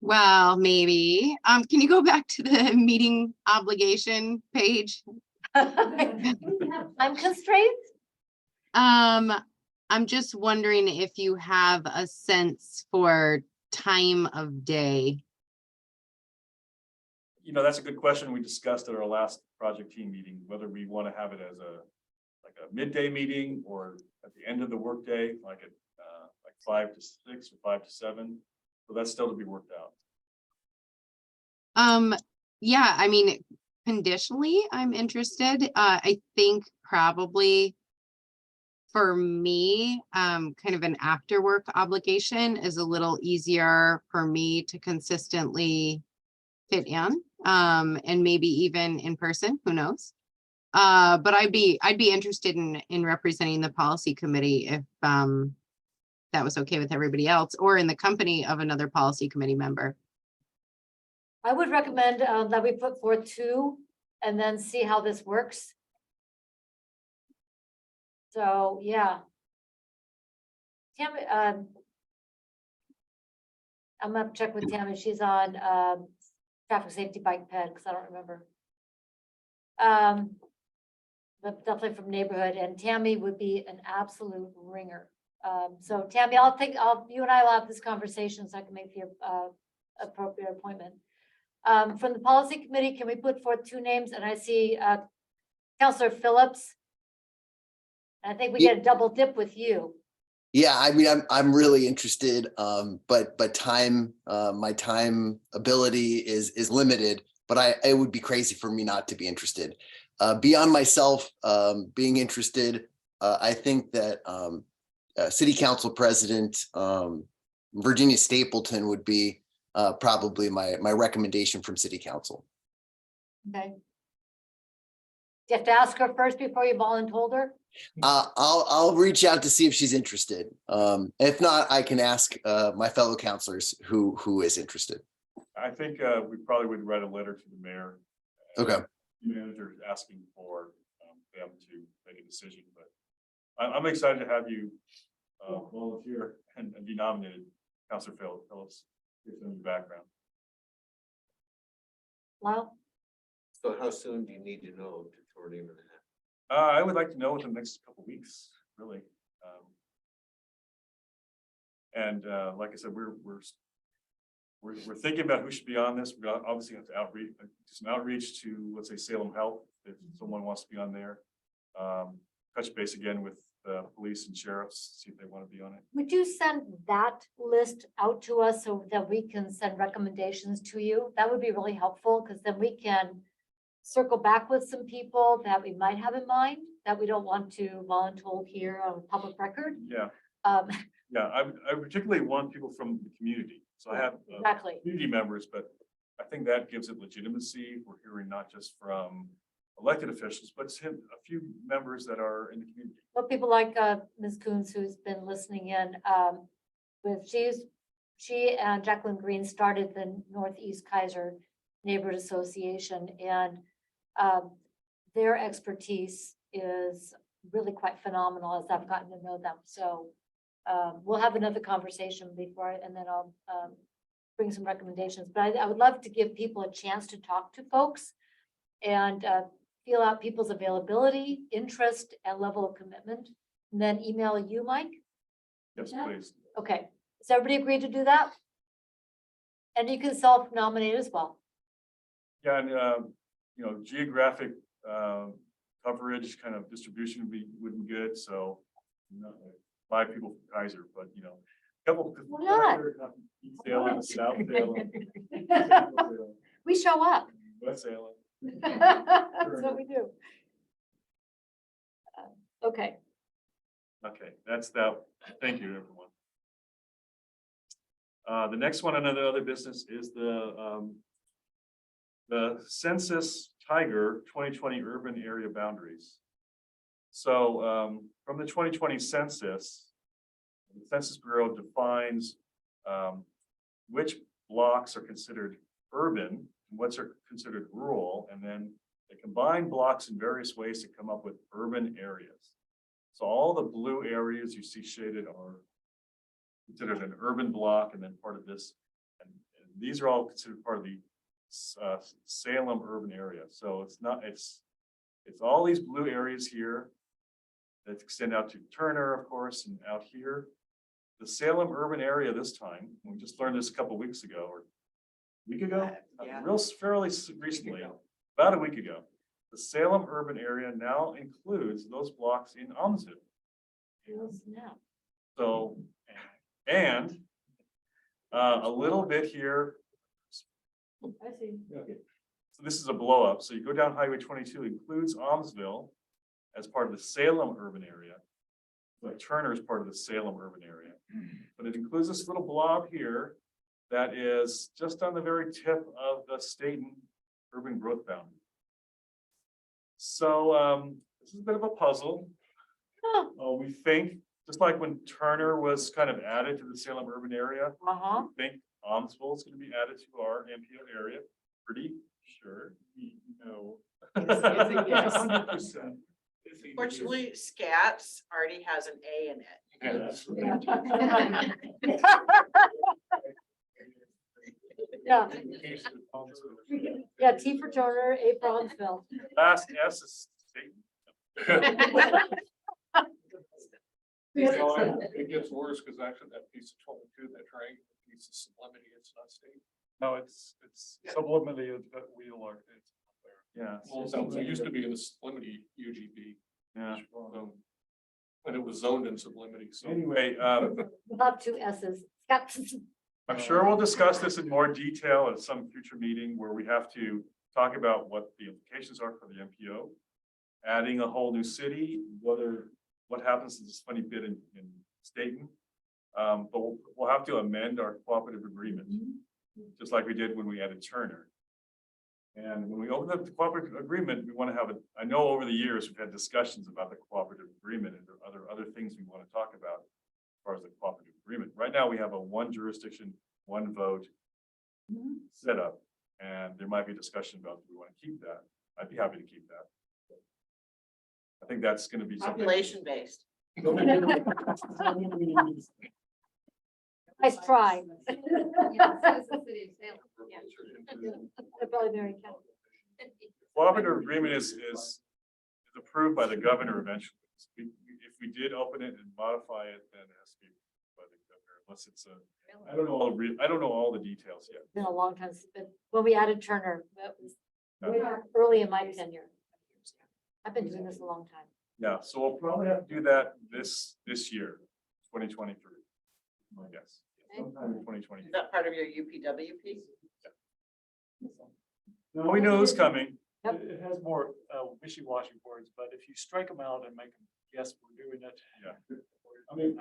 Well, maybe. Can you go back to the meeting obligation page? I'm constrained. I'm just wondering if you have a sense for time of day. That's a good question. We discussed at our last project team meeting, whether we want to have it as a midday meeting or at the end of the workday, like at 5 to 6 or 5 to 7. So that's still to be worked out. Yeah, I mean, conditionally, I'm interested. I think probably for me, kind of an after work obligation is a little easier for me to consistently fit in, and maybe even in person, who knows? But I'd be interested in representing the policy committee if that was okay with everybody else, or in the company of another policy committee member. I would recommend that we put forth 2 and then see how this works. So, yeah. Tammy, I'm gonna check with Tammy. She's on, traffic safety bike ped, because I don't remember. But definitely from neighborhood, and Tammy would be an absolute ringer. So Tammy, you and I will have this conversation so I can make the, appropriate appointment. From the policy committee, can we put forth 2 names? And I see, Counselor Phillips. I think we get a double dip with you. Yeah, I mean, I'm really interested, but time, my time ability is limited, but it would be crazy for me not to be interested. Beyond myself, being interested, I think that City Council President Virginia Stapleton would be probably my recommendation from City Council. Okay. You have to ask her first before you voluntold her? I'll reach out to see if she's interested. If not, I can ask my fellow councilors who is interested. I think we probably would write a letter to the mayor. Okay. Manager asking for them to make a decision, but I'm excited to have you volunteer and be nominated, Councilor Phillips, give them your background. Lyle? So how soon do you need to know to throw it in the hat? I would like to know within the next couple of weeks, really. Like I said, we're thinking about who should be on this. We obviously have to do some outreach to, let's say, Salem Health, if someone wants to be on there. Touch base again with the police and sheriffs, see if they want to be on it. Would you send that list out to us so that we can send recommendations to you? That would be really helpful, because then we can circle back with some people that we might have in mind that we don't want to voluntold here on public record. Yeah, Yeah, I particularly want people from the community. So I have exactly. community members, but I think that gives it legitimacy. We're hearing not just from elected officials, but a few members that are in the community. Well, people like Ms. Coons, who's been listening in, she and Jacqueline Green started the Northeast Kaiser Neighborhood Association, and their expertise is really quite phenomenal as I've gotten to know them. So we'll have another conversation and then I'll bring some recommendations. But I would love to give people a chance to talk to folks and feel out people's availability, interest, and level of commitment, and then email you, Mike. Yes, Yeah. please. Okay, does everybody agree to do that? And you can self-nominate as well. Yeah, and geographic coverage, kind of distribution would be good. So, 5 people from Kaiser, but a couple. Why not? East Salem, South Salem, We show up. West Salem. That's what we do. Okay, Okay, that's that. Thank you, everyone. The next one, another business, is the Census Tiger 2020 urban area boundaries. So from the 2020 census, the Census Bureau defines which blocks are considered urban and what's are considered rural, and then they combine blocks in various ways to come up with urban areas. So all the blue areas you see shaded are considered an urban block, and then part of this, and these are all considered part of the Salem urban area. So it's all these blue areas here that extend out to Turner, of course, and out here. The Salem urban area this time, we just learned this a couple weeks ago or a week ago, Yeah. fairly recently, about a week ago. The Salem urban area now includes those blocks in Almsville. now. So, and a little bit here. I see. Okay. So this is a blow up. So you go down Highway 22, includes Almsville as part of the Salem urban area. But Turner is part of the Salem urban area. But it includes this little blob here that is just on the very tip of the Staten urban growth boundary. So this is a bit of a puzzle. We think, just like when Turner was kind of added to the Salem urban area, Uh-huh. we think Almsville is going to be added to our MPO area. Pretty sure we know. It's a yes. 100%. Fortunately, SKATS already has an A in it. Yeah, yeah, T for Turner, A for Huntsville. Last S is state. It gets worse because actually that piece of 22, that triangle piece of sublimity, it's not state. No, it's subliminally that Wheeler. It's there. Yeah. Well, it used to be in the sublimity UGB. Yeah. And it was zoned in sublimity, so. Anyway, Not two S's. SKATS. I'm sure we'll discuss this in more detail at some future meeting where we have to talk about what the implications are for the MPO. Adding a whole new city, what happens to this funny bit in Staten. But we'll have to amend our cooperative agreement, just like we did when we added Turner. And when we open up the cooperative agreement, we want to have I know over the years, we've had discussions about the cooperative agreement and there are other things we want to talk about as far as the cooperative agreement. Right now, we have a one jurisdiction, one vote setup. And there might be discussion about, do we want to keep that? I'd be happy to keep that. I think that's going to be something. Population based. Nice try. Yeah, so is the city of Salem. Probably Marion County. Cooperative agreement is approved by the governor eventually. If we did open it and modify it, then it has to be by the governor, unless it's I don't know all the details yet. Been a long time, but when we added Turner, that was way early in my tenure. I've been doing this a long time. Yeah, so we'll probably have to do that this year, 2023. I guess. Sometime in 2023. Is that part of your UPWP? No, we know who's coming. Yep. It has more wishy-washy words, but if you strike them out and make them, yes, we're doing it. Yeah. I mean,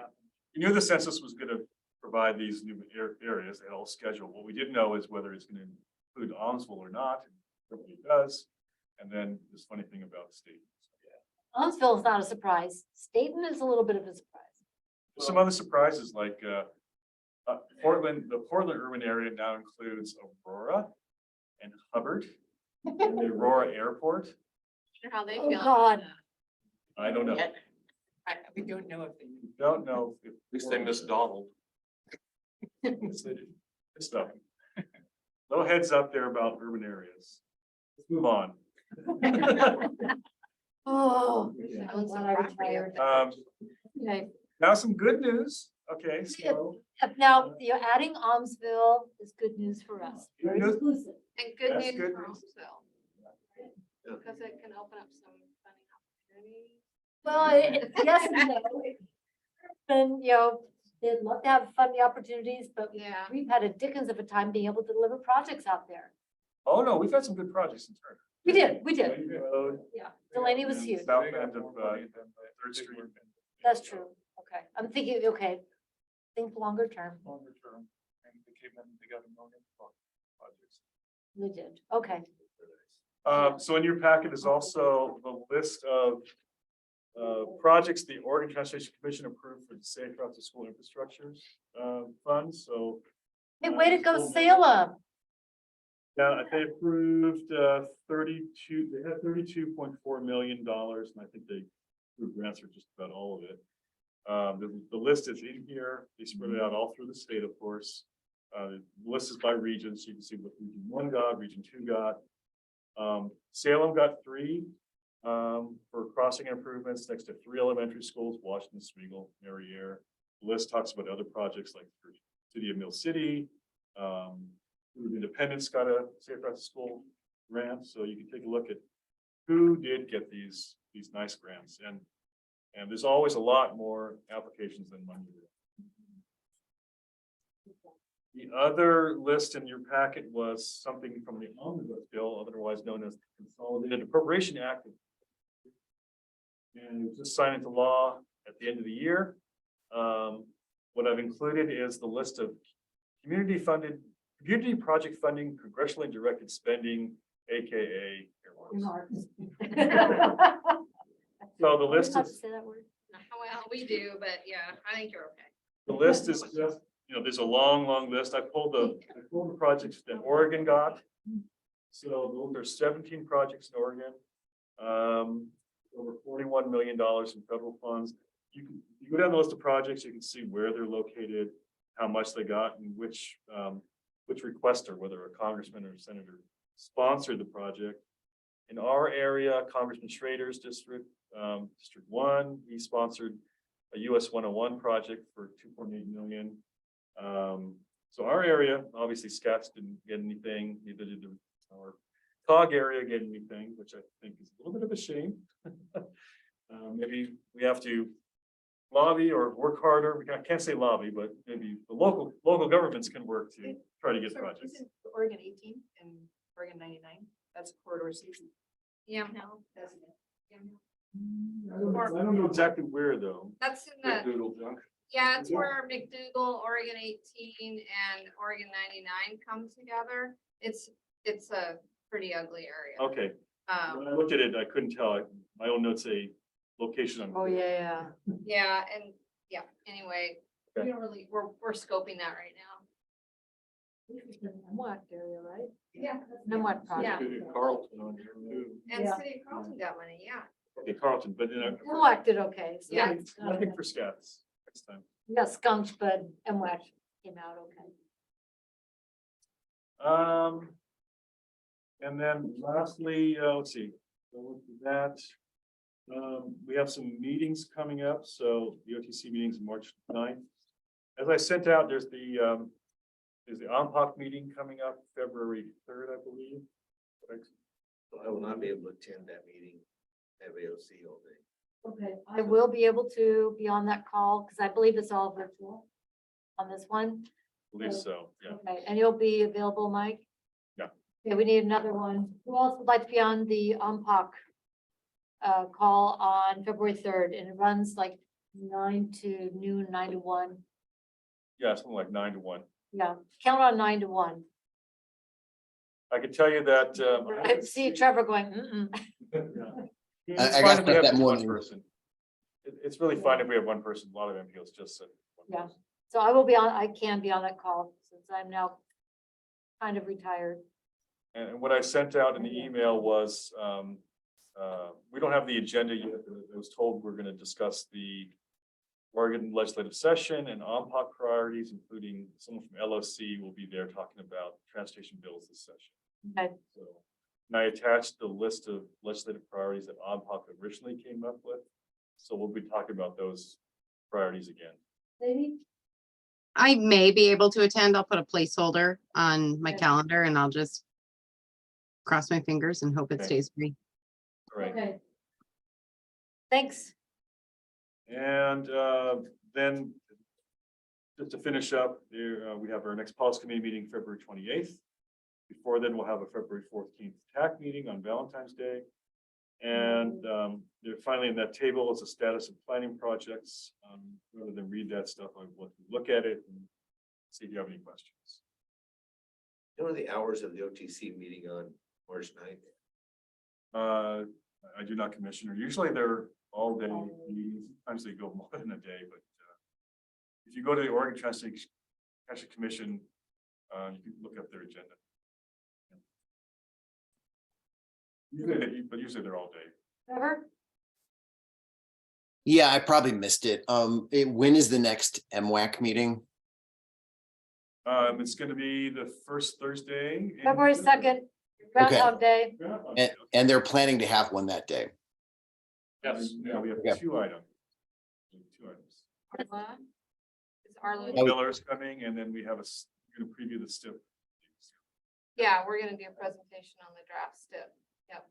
we knew the census was gonna provide these new areas, they had all scheduled. What we didn't know is whether it's gonna include Almsville or not, and it does. And then this funny thing about state. Huntsville is not a surprise. Staten is a little bit of a surprise. Some other surprises like Portland, the Portland urban area now includes Aurora and Hubbard and the Aurora Airport. Sure how they Oh, feel. God. I don't know. We don't know if they. Don't know. If At least they missed Donald. Stuff. Little heads up there about urban areas. Let's move on. Oh. Yeah. I'm glad I retired. Okay. Now some good news. Okay, so. Now, you're adding Almsville is good news for us. Very Good news. inclusive. And good That's news good for news. Huntsville. Because it can open up some funding opportunities. Well, yes and no. And, they'd love to have funding opportunities, but Yeah. we've had a dickens of a time being able to deliver projects out there. Oh, no, we've had some good projects in Turner. We did. Delaney Road Yeah, Delaney was and huge. South end of Third Street. That's true. Okay, I'm thinking, okay, think longer term. Longer term, and they came in, they got $1 million projects. We did. Okay. So in your packet is also the list of projects the Oregon Transportation Commission approved for the Safe Routes to School Infrastructures funds, so. Hey, way to go, Salem. Yeah, they approved 32, they had $32.4 million, and I think they approved grants for just about all of it. The list is in here, they spread it out all through the state, of course. The list is by region, so you can see what region 1 got, region 2 got. Salem got 3 for crossing improvements next to 3 elementary schools, Washington, Smeagol, Marion. The list talks about other projects like the City of Mill City. Independence got a Safe Routes to School grant, so you can take a look at who did get these nice grants, and there's always a lot more applications than money. The other list in your packet was something from the Omnibus Bill, otherwise known as the Consolidated Appropriation Act. And it was just signed into law at the end of the year. What I've included is the list of community project funding, congressionally directed spending, AKA earmarks. So the list How to is, say that word? Well, we do, but yeah, I think you're okay. the list is just, there's a long list. I pulled the projects that Oregon got. So those are 17 projects in Oregon. over $41 million in federal funds. You go down the list of projects, you can see where they're located, how much they got, and which requester, whether a congressman or a senator, sponsored the project. In our area, Congressman Schrader's district, District 1, he sponsored a US 101 project for $2.8 million. So our area, obviously SKATS didn't get anything, neither did our COG area get anything, which I think is a little bit of a shame. Maybe we have to lobby or work harder. I can't say lobby, but maybe the local governments can work to try to get projects. Isn't Oregon 18 and Oregon 99? That's corridor C. Yeah. I don't know exactly where though. That's in the, Doodle junk. yeah, it's where McDougal, Oregon 18 and Oregon 99 come together. It's a pretty ugly area. Okay, when I looked at it, I couldn't tell. My own notes say location on. Oh, yeah. Yeah, and yeah, anyway, we Okay. don't really, we're scoping that right now. What area, right? Yeah. What Yeah. project? City of Carlton on here too. And Yeah. City of Carlton got money, yeah. Okay, Carlton, but then MWAC did okay. So Yeah. nothing for SKATS next time. We got skunked, but MWAC came out okay. And then lastly, let's see, so with that, we have some meetings coming up. So the OTC meetings March 9th. As I sent out, there's the OMPOC meeting coming up February 3rd, I believe. I will not be able to attend that meeting at AOC all day. Okay. I will be able to be on that call because I believe it's all virtual on this one. I believe so, yeah. Okay, and you'll be available, Mike? Yeah. Okay, we need another one. Who else would like to be on the UMPOC call on February 3rd? And it runs like 9 to noon, 9 to 1. Yeah, something like 9 to 1. Yeah, count on 9 to 1. I can tell you that. I see Trevor going, mm-mm. It's I fine got if we have that just one morning. person. It's really fine if we have one person. A lot of MPOs just said. one Yeah. person. So I can be on that call since I'm now kind of retired. And what I sent out in the email was, we don't have the agenda yet. I was told we're gonna discuss the Oregon legislative session and OMPOC priorities, including someone from LOC will be there talking about transportation bills this session. Okay. So, and I attached the list of legislative priorities that OMPOC originally came up with. So we'll be talking about those priorities again. Maybe? I may be able to attend. I'll put a placeholder on my Okay. calendar and I'll just cross my fingers and hope it Okay. stays free. All right. Okay. Thanks. And then just to finish up, there we have our next policy committee meeting February 28th. Before then, we'll have a February 14th TAC meeting on Valentine's Day. And there finally in that table is a status of planning projects. Rather than read that stuff, I want to look at it and see if you have any questions. What are the hours of the OTC meeting on March 9th? I do not, Commissioner. Usually they're all day meetings. Sometimes they go more than a day, but if you go to the Oregon Transportation Commission, you can look up their agenda. But usually they're all day. Trevor? Yeah, I probably missed it. When is the next MWAC meeting? It's gonna be the first Thursday. in February 2nd, Groundhog Day. And they're planning to have one that day. Yes, yeah, we have Okay. two items. Two items. Arla? Is Arlo? Oh. Miller's coming, and then we have we're gonna preview the STIP. Yeah, we're gonna do a presentation on the draft step. Yep.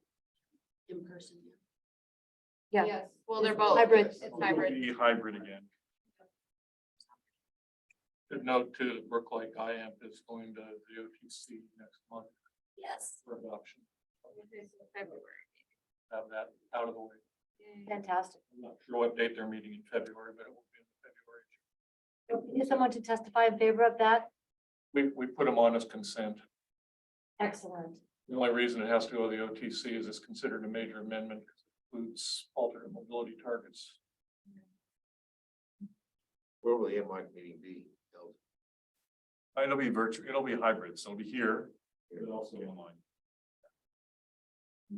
In person. Yeah. Yes, well, they're It's both. hybrid. It's It'll hybrid. be hybrid again. Good note too, that Brooklight IAMP is going to the OTC next month Yes. for adoption. February. Have that out of the way. Fantastic. I'm not sure what date they're meeting in February, but it will be in February. Is someone to testify in favor of that? We put them on as consent. Excellent. The only reason it has to go to the OTC is it's considered a major amendment because it includes alternate mobility targets. Where will the MWAC meeting be held? It'll be virtual, it'll be hybrid, so it'll be here, but also online.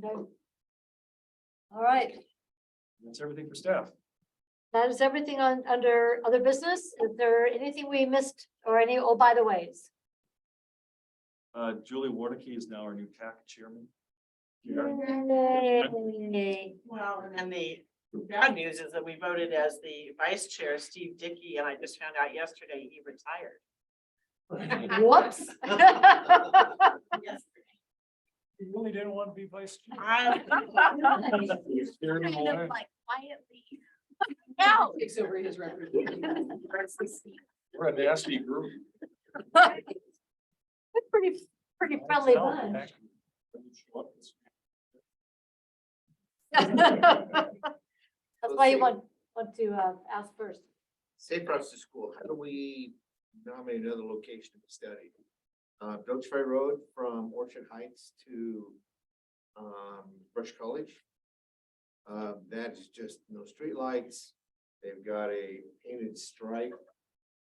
Okay. All right. That's everything for staff. That is everything on, under other business. Is there anything we missed or any, oh, by the ways? Julie Warnicki is now our new TAC chairman. Yeah. Yay. Well, and then the bad news is that we voted as the vice chair, Steve Dickey, and I just found out yesterday he retired. Whoops. Yes. You really didn't want to be vice chair? Scared him away. Like quietly. No. Takes over his representation. We're a nasty group. Pretty friendly bunch. That's why you want to ask first. Safe routes to school, how do we nominate another location to be studied? Doakes Ferry Road from Orchard Heights to Brush College. That is just no streetlights. They've got a painted stripe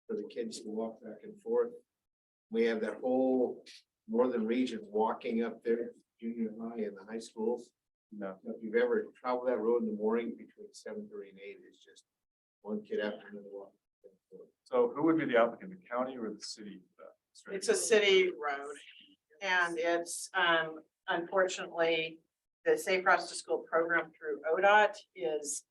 for the kids to walk back and forth. We have that whole northern region walking up there, junior high and the high schools. No. If you've ever traveled that road in the morning between 7:30 and 8, it's just one kid after another walk. So who would be the applicant, the county or the city? It's a city road, and it's, unfortunately, the Safe Routes to School program through ODOT is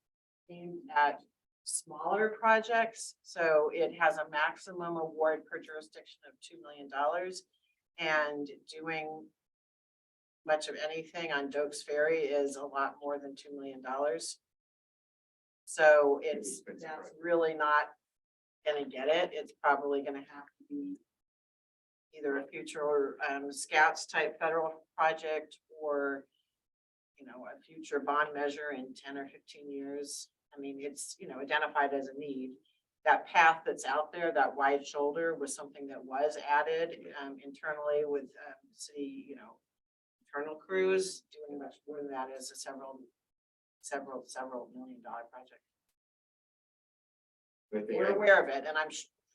aimed at smaller projects, so it has a maximum award per jurisdiction of $2 million. And doing much of anything on Doakes Ferry is a lot more than $2 million. So that's really not gonna get it. It's probably gonna have to be either a future SKATS type federal project or, you know, a future bond measure in 10 or 15 years. I mean, it's, you know, identified as a need. That path that's out there, that wide shoulder was something that was added internally with city, you know, internal crews. Doing much more than that is a several $1 million project. We're aware of it, and I'm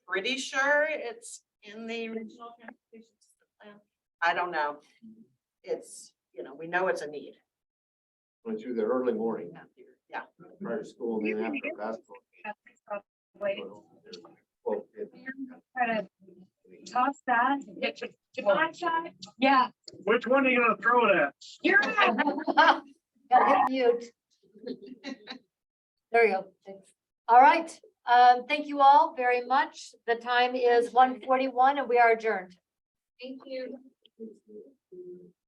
pretty sure it's in the original transportation system plan. I don't know. It's, you know, we know it's a need. Went through the early morning, Yeah. prior to school, and then after basketball. Well, Toss that. Yeah. Which one are you gonna throw it at? You're Gotta hit mute. There you go. Thanks. All right. Thank you all very much. The time is 1:41 and we are adjourned. Thank you.